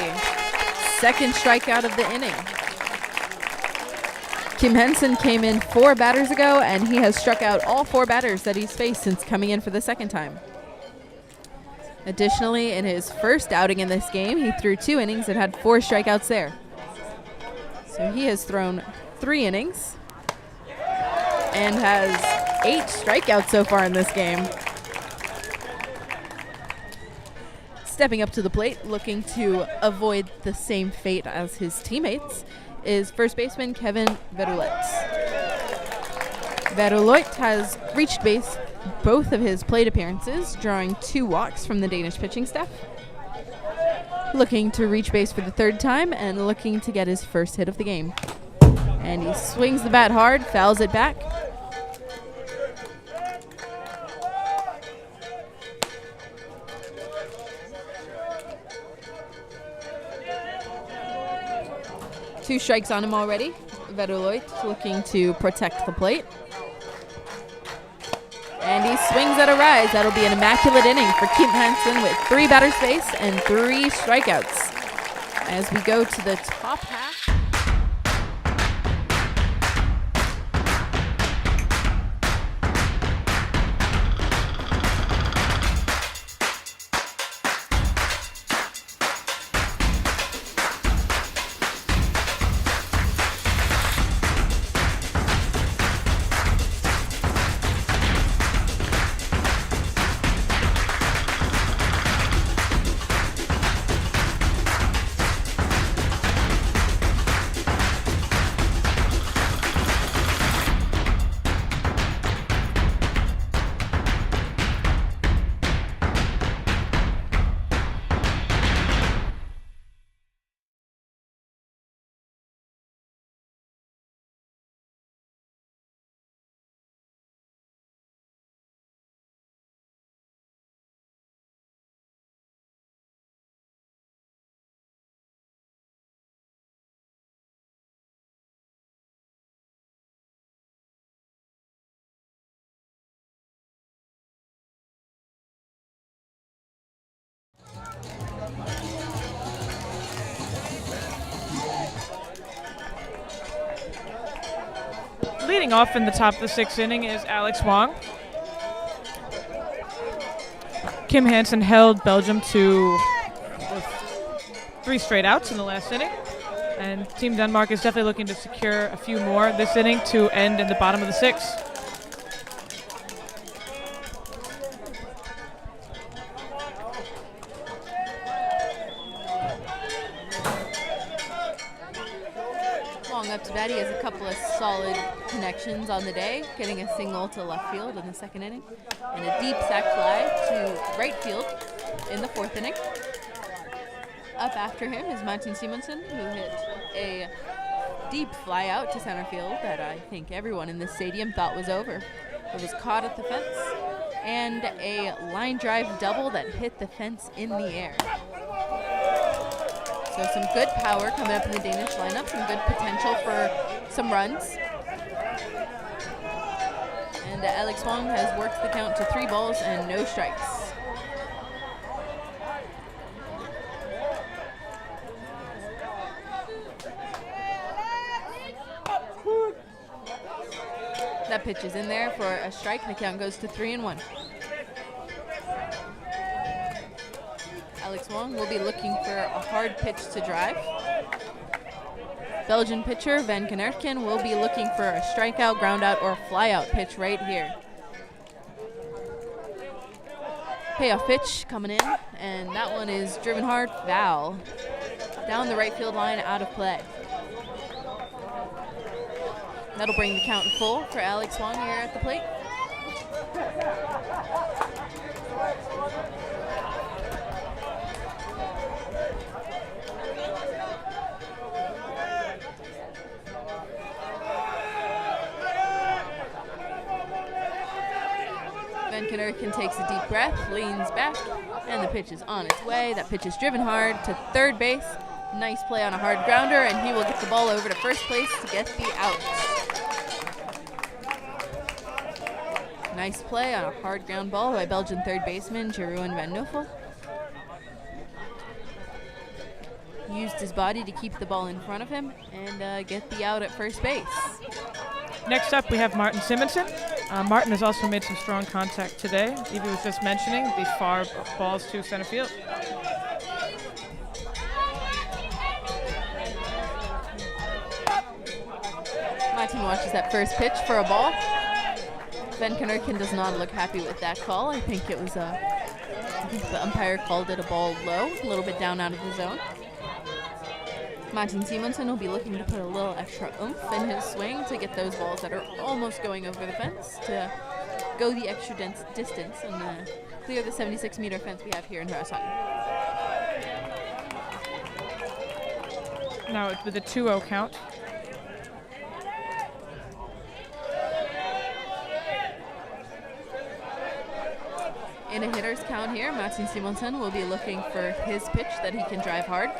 Second strikeout of the inning. Kim Hansen came in 4 batters ago, and he has struck out all 4 batters that he's faced since coming in for the second time. Additionally, in his first outing in this game, he threw 2 innings and had 4 strikeouts there. So he has thrown 3 innings and has 8 strikeouts so far in this game. Stepping up to the plate, looking to avoid the same fate as his teammates, is first baseman Kevin Veruleit. Veruleit has reached base both of his plate appearances, drawing 2 walks from the Danish pitching staff. Looking to reach base for the 3rd time and looking to get his first hit of the game. And he swings the bat hard, fouls it back. Two strikes on him already. Veruleit looking to protect the plate. And he swings at a rise. That'll be an immaculate inning for Kim Hansen with 3 batters faced and 3 strikeouts. As we go to the top half. leading off in the top of the 6th inning is Alex Wong. Kim Hansen held Belgium to 3 straight outs in the last inning. And Team Denmark is definitely looking to secure a few more this inning to end in the bottom of the 6th. Wong up to bat. He has a couple of solid connections on the day, getting a single to left field in the 2nd inning, and a deep sac fly to right field in the 4th inning. Up after him is Martin Simonsen, who hit a deep fly out to center field that I think everyone in this stadium thought was over. It was caught at the fence, and a line drive double that hit the fence in the air. So some good power coming up in the Danish lineup, some good potential for some runs. And Alex Wong has worked the count to 3 balls and no strikes. That pitch is in there for a strike, and the count goes to 3-1. Alex Wong will be looking for a hard pitch to drive. Belgian pitcher Van Kenerken will be looking for a strikeout, groundout, or flyout pitch right here. Payoff pitch coming in, and that one is driven hard, foul. Down the right field line, out of play. That'll bring the count in full for Alex Wong here at the plate. Van Kenerken takes a deep breath, leans back, and the pitch is on its way. That pitch is driven hard to third base. Nice play on a hard grounder, and he will get the ball over to first place to get the out. Nice play on a hard ground ball by Belgian third baseman Jeroen van Nuffel. Used his body to keep the ball in front of him and get the out at first base. Next up, we have Martin Simonsen. Martin has also made some strong contact today. Evie was just mentioning the far balls to center field. Martin watches that first pitch for a ball. Van Kenerken does not look happy with that call. I think it was I think the umpire called it a ball low, a little bit down out of the zone. Martin Simonsen will be looking to put a little extra oomph in his swing to get those balls that are almost going over the fence to go the extra distance and clear the 76-meter fence we have here in Hørsholm. Now with a 2-0 count. In a hitter's count here, Martin Simonsen will be looking for his pitch that he can drive hard.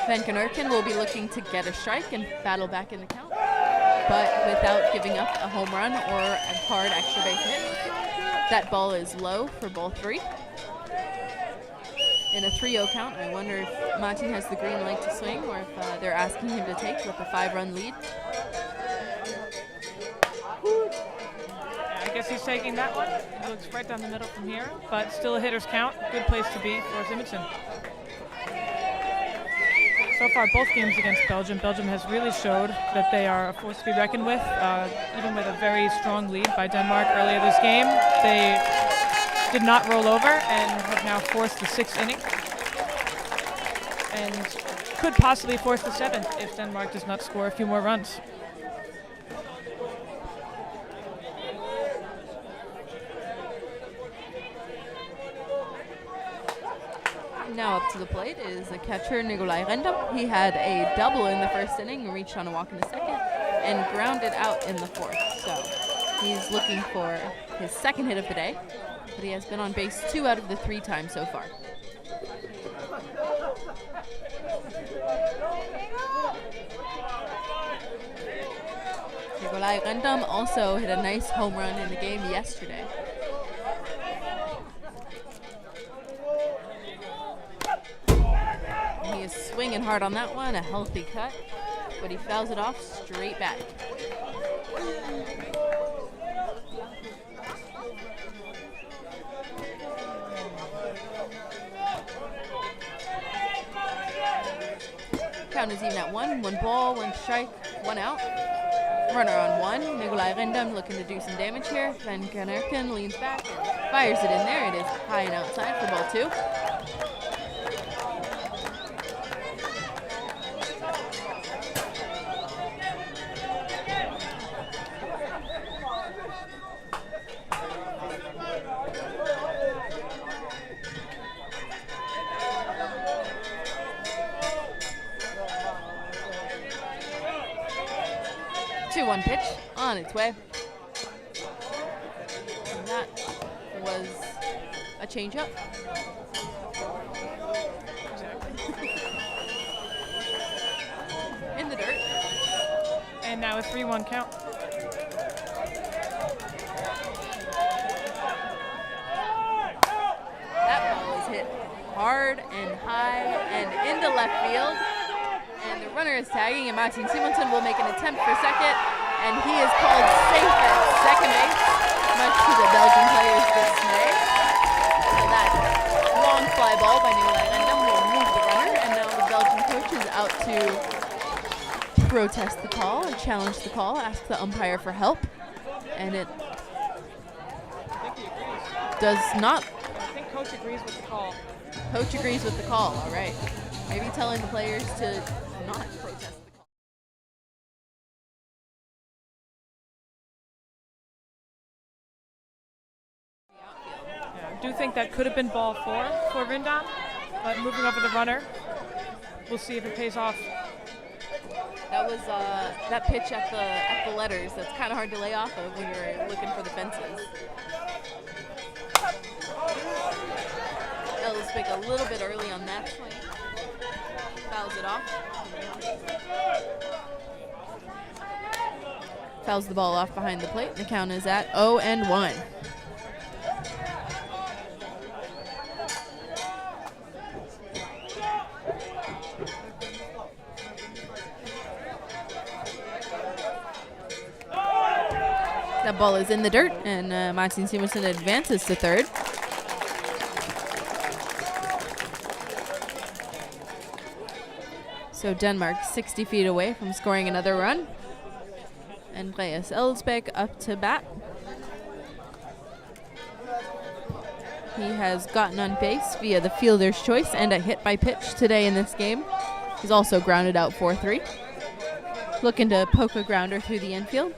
Van Kenerken will be looking to get a strike and battle back in the count, but without giving up a home run or a hard extra base hit. That ball is low for ball 3. In a 3-0 count, I wonder if Martin has the green light to swing or if they're asking him to take with a 5-run lead. I guess he's taking that one. It looks right down the middle from here, but still a hitter's count. Good place to be for Simonsen. So far, both games against Belgium, Belgium has really showed that they are a force to be reckoned with. Even with a very strong lead by Denmark earlier this game, they did not roll over and have now forced the 6th inning and could possibly force the 7th if Denmark does not score a few more runs. Now up to the plate is the catcher Nikolaj Rendam. He had a double in the 1st inning, reached on a walk in the 2nd, and grounded out in the 4th. So he's looking for his 2nd hit of the day, but he has been on base 2 out of the 3 times so far. Nikolaj Rendam also hit a nice home run in the game yesterday. He is swinging hard on that one, a healthy cut, but he fouls it off straight back. count is even at 1. 1 ball, 1 strike, 1 out. Runner on 1. Nikolai Rindam looking to do some damage here. Van Kanerken leans back and fires it in there. It is high and outside for ball 2. One pitch on its way. And that was a changeup. In the dirt. And now a 3-1 count. That ball is hit hard and high and into left field. And the runner is tagging, and Martin Simonsen will make an attempt for second, and he is called safe at second base, much to the Belgian players' dismay. So that long fly ball by Nikolai Rindam will move the runner, and now the Belgian coach is out to protest the call and challenge the call, ask the umpire for help, and it does not. I think coach agrees with the call. Coach agrees with the call, all right. Maybe telling the players to not protest the call. Yeah, I do think that could have been ball 4 for Rindam, but moving over the runner, we'll see if it pays off. That was that pitch at the letters. That's kind of hard to lay off of when you're looking for the fences. Ellisbeck a little bit early on that swing. Fouls it off. Fouls the ball off behind the plate. The count is at 0-1. That ball is in the dirt, and Martin Simonsen advances to third. So Denmark 60 feet away from scoring another run. Andreas Ellisbeck up to bat. He has gotten on base via the fielder's choice and a hit by pitch today in this game. He's also grounded out 4-3. Looking to poke a grounder through the infield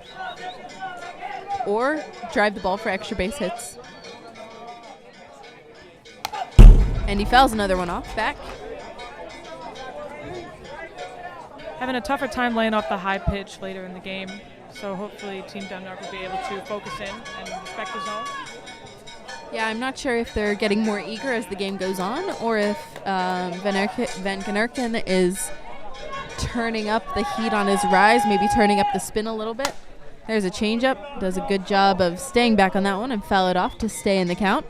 or drive the ball for extra base hits. And he fouls another one off back. Having a tougher time laying off the high pitch later in the game, so hopefully Team Denmark will be able to focus in and respect the zone. Yeah, I'm not sure if they're getting more eager as the game goes on, or if Van Kanerken is turning up the heat on his rise, maybe turning up the spin a little bit. There's a changeup, does a good job of staying back on that one and foul it off to stay in the count.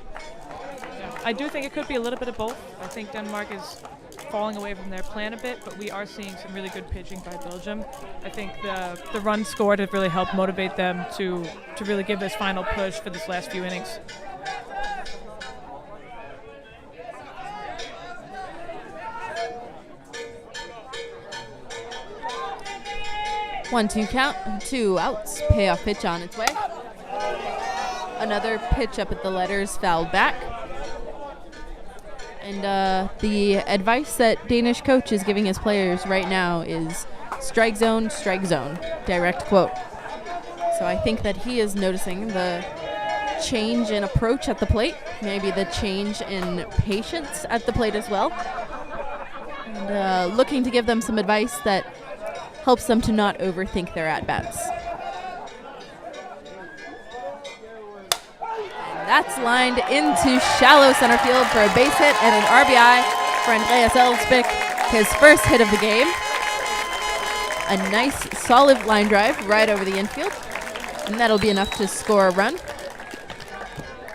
Yeah, I do think it could be a little bit of both. I think Denmark is falling away from their plan a bit, but we are seeing some really good pitching by Belgium. I think the runs scored have really helped motivate them to really give this final push for this last few innings. One-two count, 2 outs, payoff pitch on its way. Another pitch up at the letters, fouled back. And the advice that Danish coach is giving his players right now is strike zone, direct quote. So I think that he is noticing the change in approach at the plate, maybe the change in patience at the plate as well. And looking to give them some advice that helps them to not overthink their at-bats. That's lined into shallow center field for a base hit and an RBI for Andreas Ellisbeck, his first hit of the game. A nice, solid line drive right over the infield, and that'll be enough to score a run.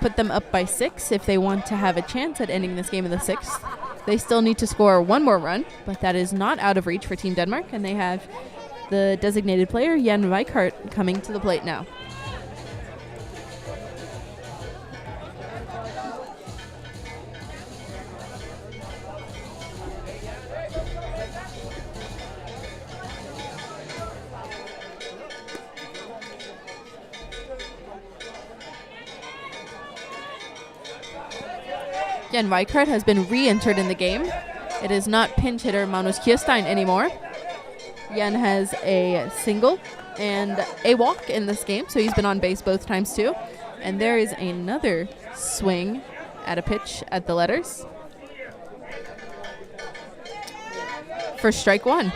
Put them up by 6 if they want to have a chance at ending this game in the 6th. They still need to score one more run, but that is not out of reach for Team Denmark, and they have the designated player, Jan Weikart, coming to the plate now. Jan Weikart has been re-entered in the game. It is not pinch hitter Magnus Kjestein anymore. Jan has a single and a walk in this game, so he's been on base both times too. And there is another swing at a pitch at the letters for strike one.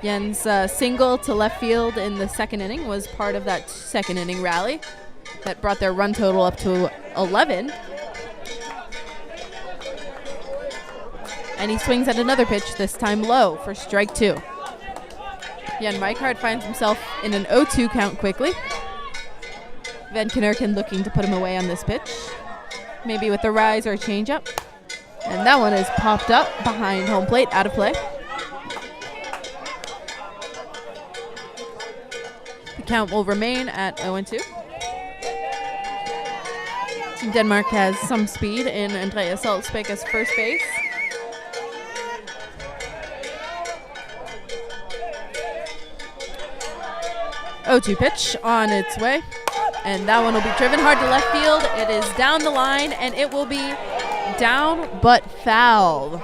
Jan's single to left field in the second inning was part of that second inning rally that brought their run total up to 11. And he swings at another pitch, this time low, for strike two. Jan Weikart finds himself in an 0-2 count quickly. Van Knerken looking to put him away on this pitch, maybe with a rise or a changeup. And that one is popped up behind home plate, out of play. The count will remain at 0-2. Denmark has some speed in Andreas Salzbeck as first base. Oh, 2 pitch on its way. And that one will be driven hard to left field. It is down the line, and it will be down but foul.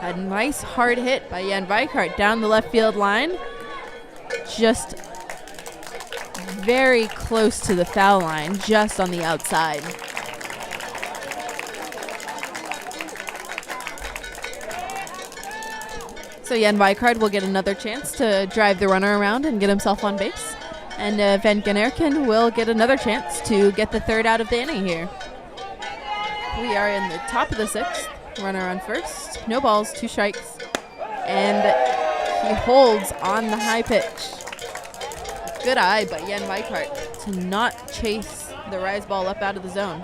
A nice hard hit by Jan Weikart down the left field line. Just very close to the foul line, just on the outside. So Jan Weikart will get another chance to drive the runner around and get himself on base. And Van Knerken will get another chance to get the third out of the inning here. We are in the top of the sixth. Runner on first. No balls, 2 strikes. And he holds on the high pitch. Good eye by Jan Weikart to not chase the rise ball up out of the zone.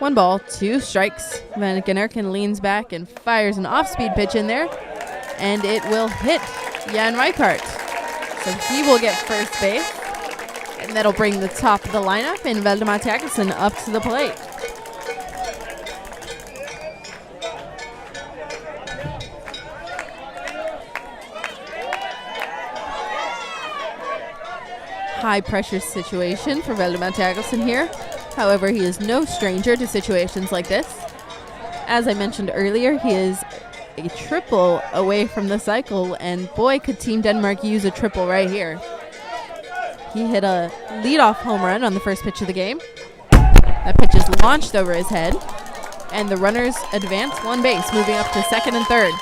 One ball, 2 strikes. Van Knerken leans back and fires an off-speed pitch in there, and it will hit Jan Weikart. So he will get first base, and that'll bring the top of the lineup and Valdemar Terkelsen up to the plate. High pressure situation for Valdemar Terkelsen here. However, he is no stranger to situations like this. As I mentioned earlier, he is a triple away from the cycle, and boy, could Team Denmark use a triple right here. He hit a leadoff home run on the first pitch of the game. That pitch is launched over his head, and the runners advance 1 base, moving up to second and third.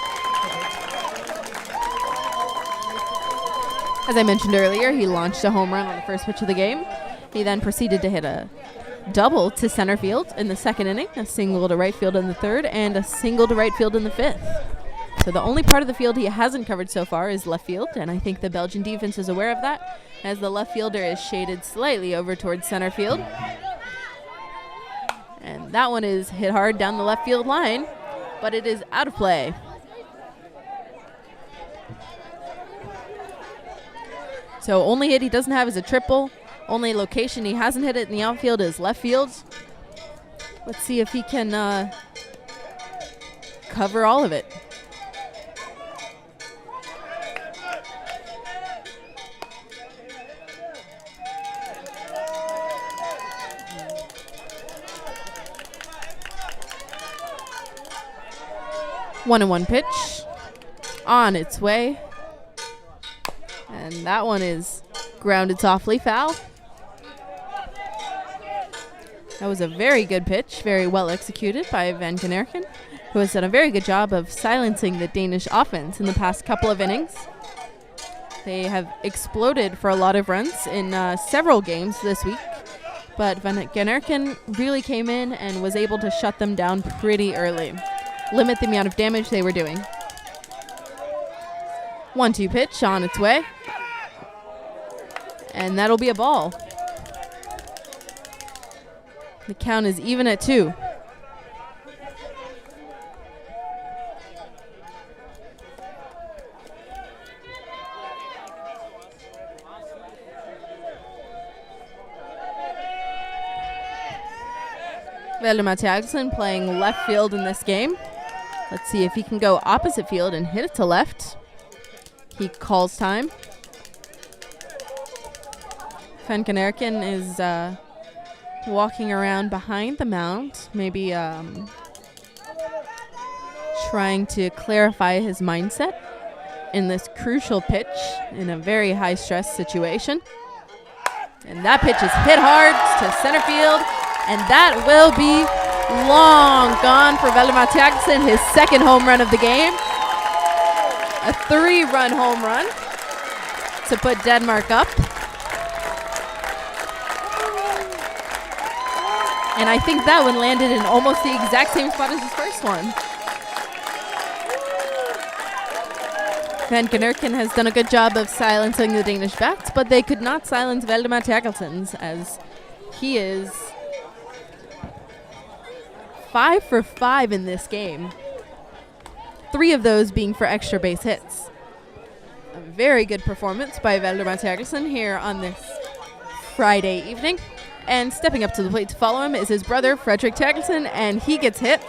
As I mentioned earlier, he launched a home run on the first pitch of the game. He then proceeded to hit a double to center field in the second inning, a single to right field in the third, and a single to right field in the fifth. So the only part of the field he hasn't covered so far is left field, and I think the Belgian defense is aware of that, as the left fielder is shaded slightly over towards center field. And that one is hit hard down the left field line, but it is out of play. So only hit he doesn't have is a triple. Only location he hasn't hit it in the outfield is left field. Let's see if he can cover all of it. One and one pitch on its way. And that one is grounded softly, foul. That was a very good pitch, very well executed by Van Knerken, who has done a very good job of silencing the Danish offense in the past couple of innings. They have exploded for a lot of runs in several games this week, but Van Knerken really came in and was able to shut them down pretty early, limit the amount of damage they were doing. 1-2 pitch on its way, and that'll be a ball. The count is even at 2. Valdemar Tjagsen playing left field in this game. Let's see if he can go opposite field and hit it to left. He calls time. Van Kenerken is walking around behind the mound, maybe trying to clarify his mindset in this crucial pitch in a very high-stress situation. And that pitch is hit hard to center field, and that will be long gone for Valdemar Tjagsen, his second home run of the game. A 3-run home run to put Denmark up. And I think that one landed in almost the exact same spot as his first one. Van Kenerken has done a good job of silencing the Danish bats, but they could not silence Valdemar Tjagsen's, as he is 5 for 5 in this game. 3 of those being for extra base hits. A very good performance by Valdemar Tjagsen here on this Friday evening. And stepping up to the plate to follow him is his brother, Frederick Tjagsen, and he gets hit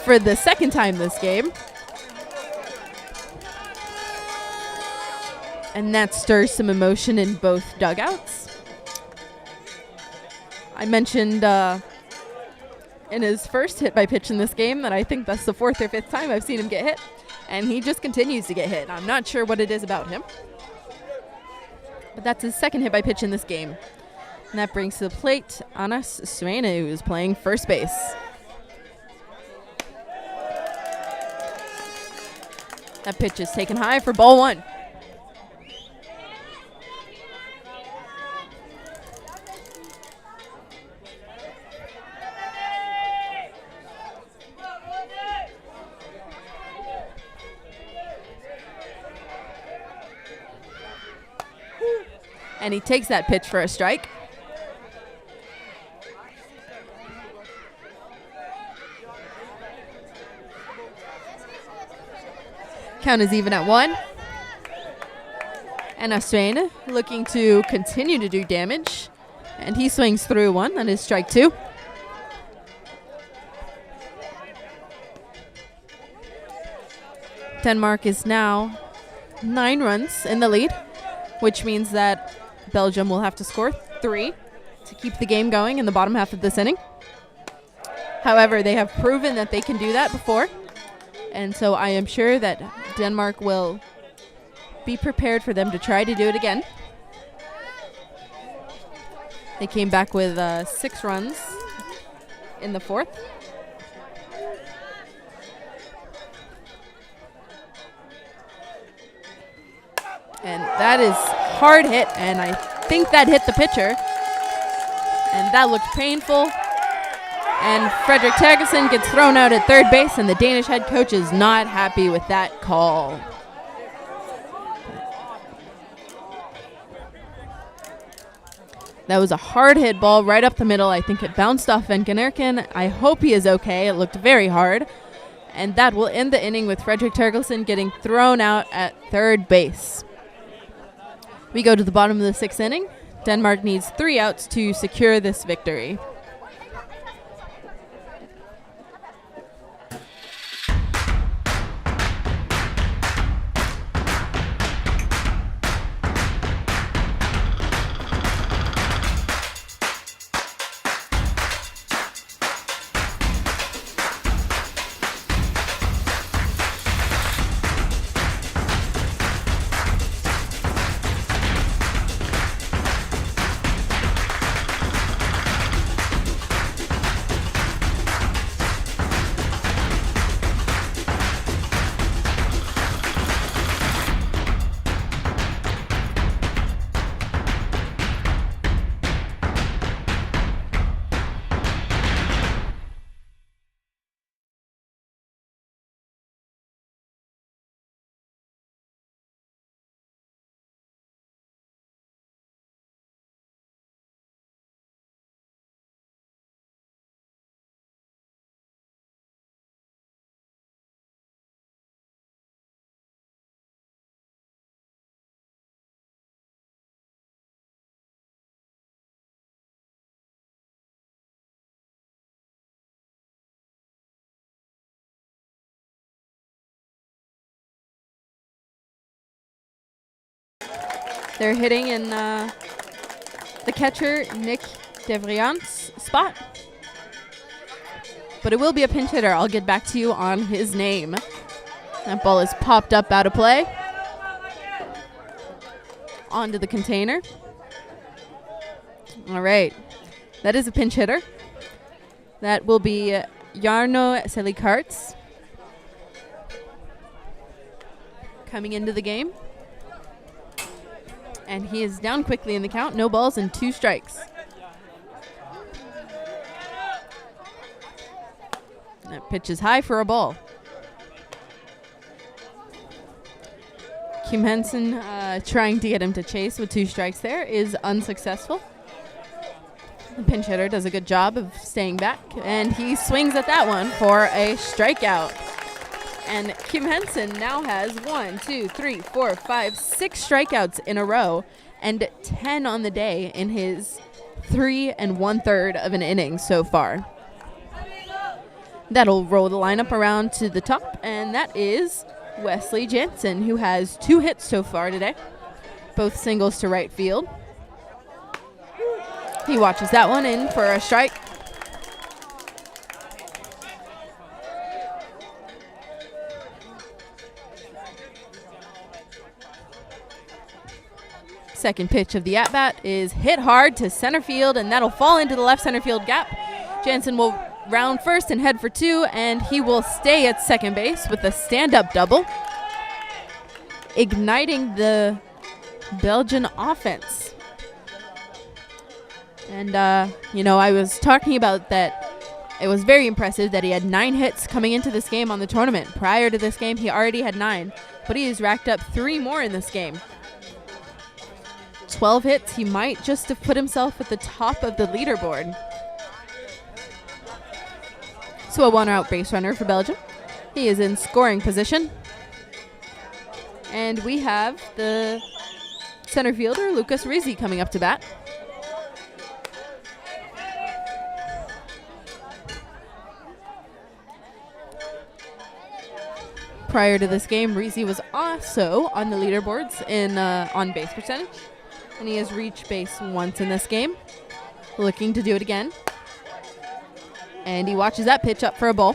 for the second time this game. And that stirs some emotion in both dugouts. I mentioned in his first hit by pitch in this game that I think that's the 4th or 5th time I've seen him get hit. And he just continues to get hit. I'm not sure what it is about him. But that's his second hit by pitch in this game. And that brings to the plate Anas Suene, who's playing first base. That pitch is taken high for ball 1. And he takes that pitch for a strike. Count is even at 1. And Aswain looking to continue to do damage. And he swings through 1. That is strike 2. Denmark is now 9 runs in the lead, which means that Belgium will have to score 3 to keep the game going in the bottom half of this inning. However, they have proven that they can do that before. And so I am sure that Denmark will be prepared for them to try to do it again. They came back with 6 runs in the 4th. And that is hard hit, and I think that hit the pitcher. And that looked painful. And Frederick Tjagsen gets thrown out at third base, and the Danish head coach is not happy with that call. That was a hard hit ball right up the middle. I think it bounced off Van Kenerken. I hope he is okay. It looked very hard. And that will end the inning with Frederick Tjagsen getting thrown out at third base. We go to the bottom of the 6th inning. Denmark needs 3 outs to secure this victory. They're hitting in the catcher, Nick Devriant's spot. But it will be a pinch hitter. I'll get back to you on his name. That ball is popped up out of play. Onto the container. All right. That is a pinch hitter. That will be Jarno Selikarts coming into the game. And he is down quickly in the count. No balls and 2 strikes. That pitch is high for a ball. Kim Henson trying to get him to chase with 2 strikes there is unsuccessful. The pinch hitter does a good job of staying back, and he swings at that one for a strikeout. And Kim Henson now has 6 strikeouts in a row and 10 on the day in his 3 1/3 of an inning so far. That'll roll the lineup around to the top, and that is Wesley Jansen, who has 2 hits so far today, both singles to right field. He watches that one in for a strike. Second pitch of the at-bat is hit hard to center field, and that'll fall into the left center field gap. Jansen will round first and head for 2, and he will stay at second base with a stand-up double, igniting the Belgian offense. And, I was talking about that it was very impressive that he had 9 hits coming into this game on the tournament. Prior to this game, he already had 9, but he has racked up 3 more in this game. 12 hits, he might just have put himself at the top of the leaderboard. So a 1-out base runner for Belgium. He is in scoring position. And we have the center fielder, Lucas Rizzi, coming up to bat. Prior to this game, Rizzi was also on the leaderboards in on-base percentage. And he has reached base once in this game. Looking to do it again. And he watches that pitch up for a ball.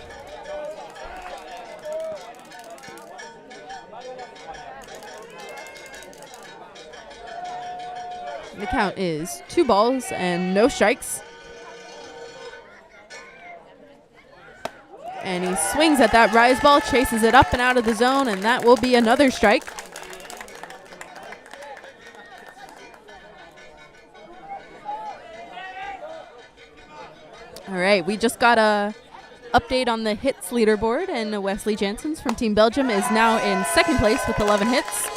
The count is 2 balls and no strikes. And he swings at that rise ball, chases it up and out of the zone, and that will be another strike. All right, we just got a update on the hits leaderboard, and Wesley Jansen from Team Belgium is now in second place with 11 hits.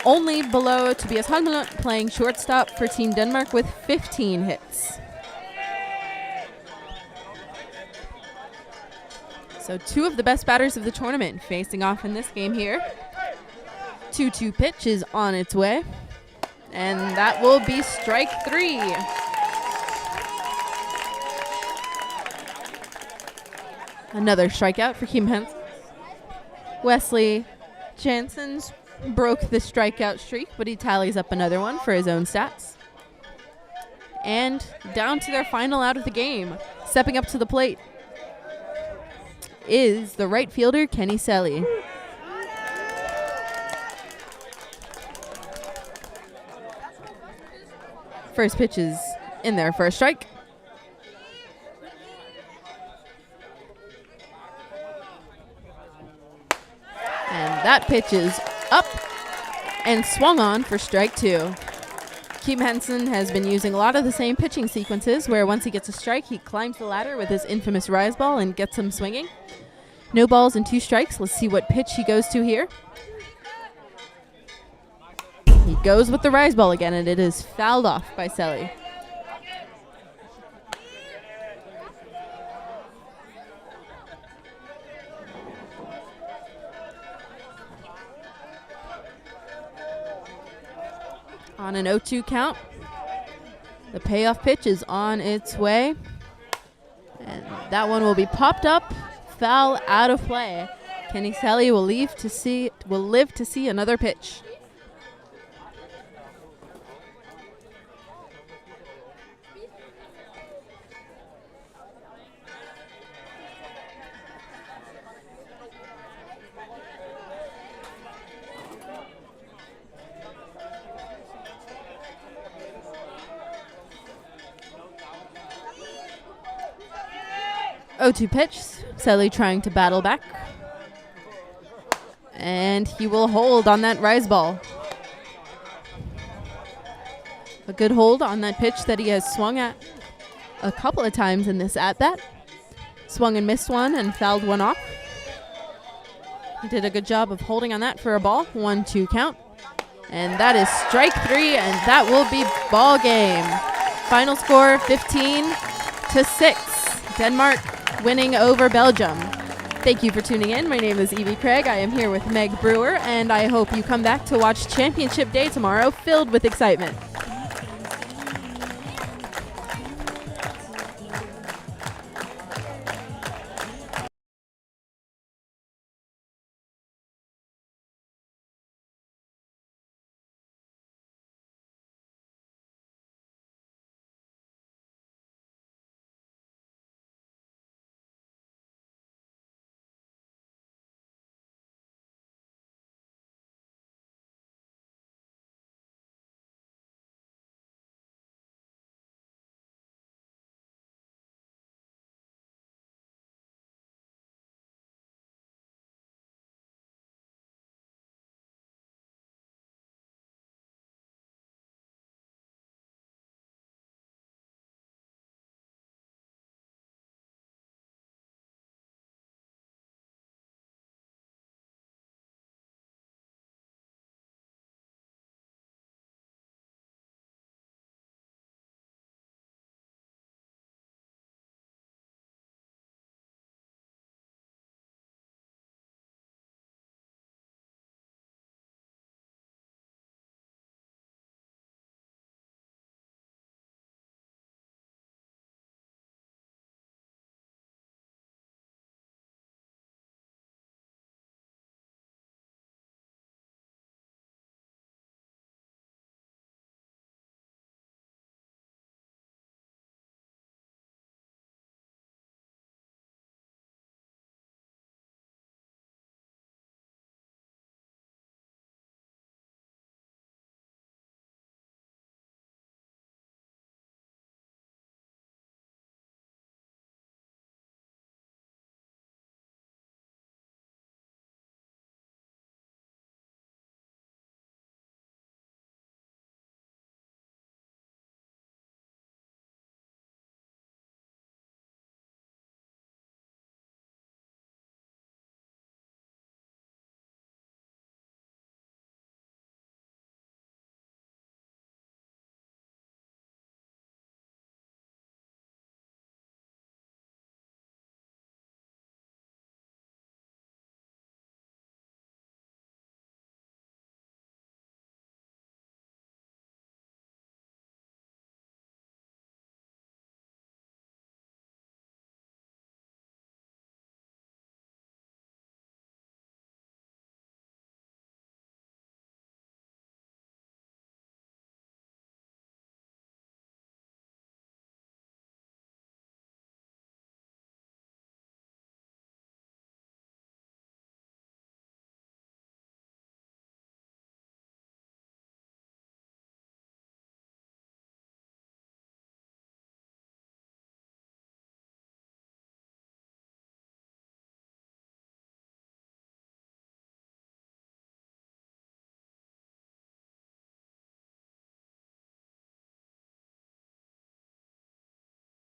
Only below Tobias Halmelund playing shortstop for Team Denmark with 15 hits. So 2 of the best batters of the tournament facing off in this game here. 2-2 pitch is on its way, and that will be strike 3. Another strikeout for Kim Henson. Wesley Jansen's broke the strikeout streak, but he tallies up another one for his own stats. And down to their final out of the game, stepping up to the plate, is the right fielder, Kenny Selly. First pitch is in there for a strike. And that pitch is up and swung on for strike 2. Kim Henson has been using a lot of the same pitching sequences where once he gets a strike, he climbs the ladder with his infamous rise ball and gets him swinging. No balls and 2 strikes. Let's see what pitch he goes to here. He goes with the rise ball again, and it is fouled off by Selly. On an 0-2 count, the payoff pitch is on its way, and that one will be popped up, foul out of play. Kenny Selly will live to see another pitch. 0-2 pitch. Selly trying to battle back. And he will hold on that rise ball. A good hold on that pitch that he has swung at a couple of times in this at-bat. Swung and missed one and fouled one off. He did a good job of holding on that for a ball. 1-2 count. And that is strike 3, and that will be ball game. Final score 15-6. Denmark winning over Belgium. Thank you for tuning in. My name is Evie Craig. I am here with Meg Brewer, and I hope you come back to watch Championship Day tomorrow, filled with excitement.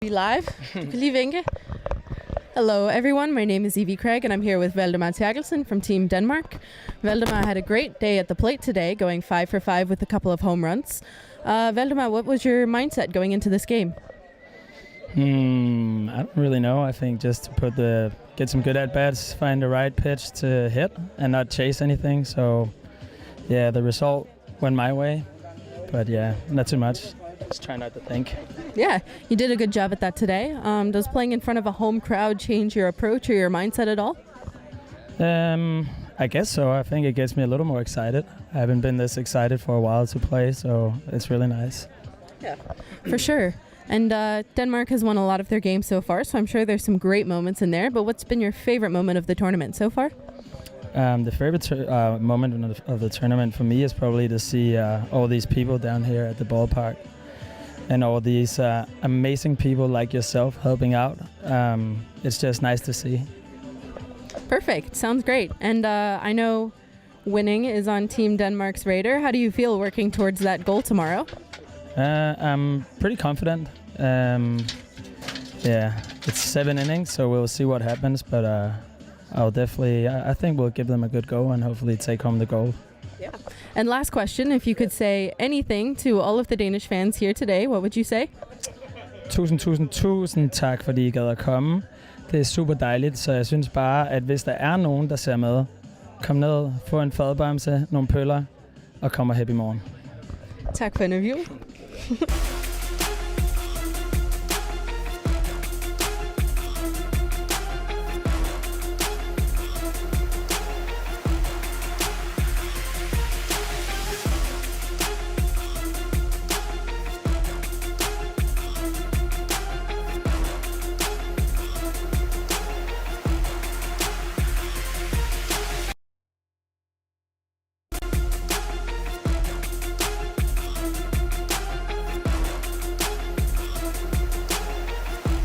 Be live. Du kan lige vinke. Hello everyone, my name is Evie Craig and I'm here with Valdemar Terkelsen from Team Denmark. Valdemar had a great day at the plate today, going 5 for 5 with a couple of home runs. Valdemar, what was your mindset going into this game? I don't really know. I think just to get some good at-bats, find the right pitch to hit and not chase anything. So yeah, the result went my way, but yeah, not too much. Just try not to think. Yeah, you did a good job at that today. Does playing in front of a home crowd change your approach or your mindset at all? I guess so. I think it gets me a little more excited. I haven't been this excited for a while to play, so it's really nice. Yeah, for sure. And Denmark has won a lot of their games so far, so I'm sure there's some great moments in there. But what's been your favorite moment of the tournament so far? The favorite moment of the tournament for me is probably to see all these people down here at the ballpark. And all these amazing people like yourself helping out. it's just nice to see. Perfect. Sounds great. And I know winning is on Team Denmark's radar. How do you feel working towards that goal tomorrow? I'm pretty confident. Yeah, it's 7 innings, so we'll see what happens. But I think we'll give them a good go and hopefully take home the gold. Yeah. And last question, if you could say anything to all of the Danish fans here today, what would you say? Tusind tak, fordi I gad at komme. Det er super dejligt, så jeg synes bare, at hvis der er nogen, der ser med, kom ned, få en fadbamse, nogle pøller og kom og happy morgen. Tak for interviewet.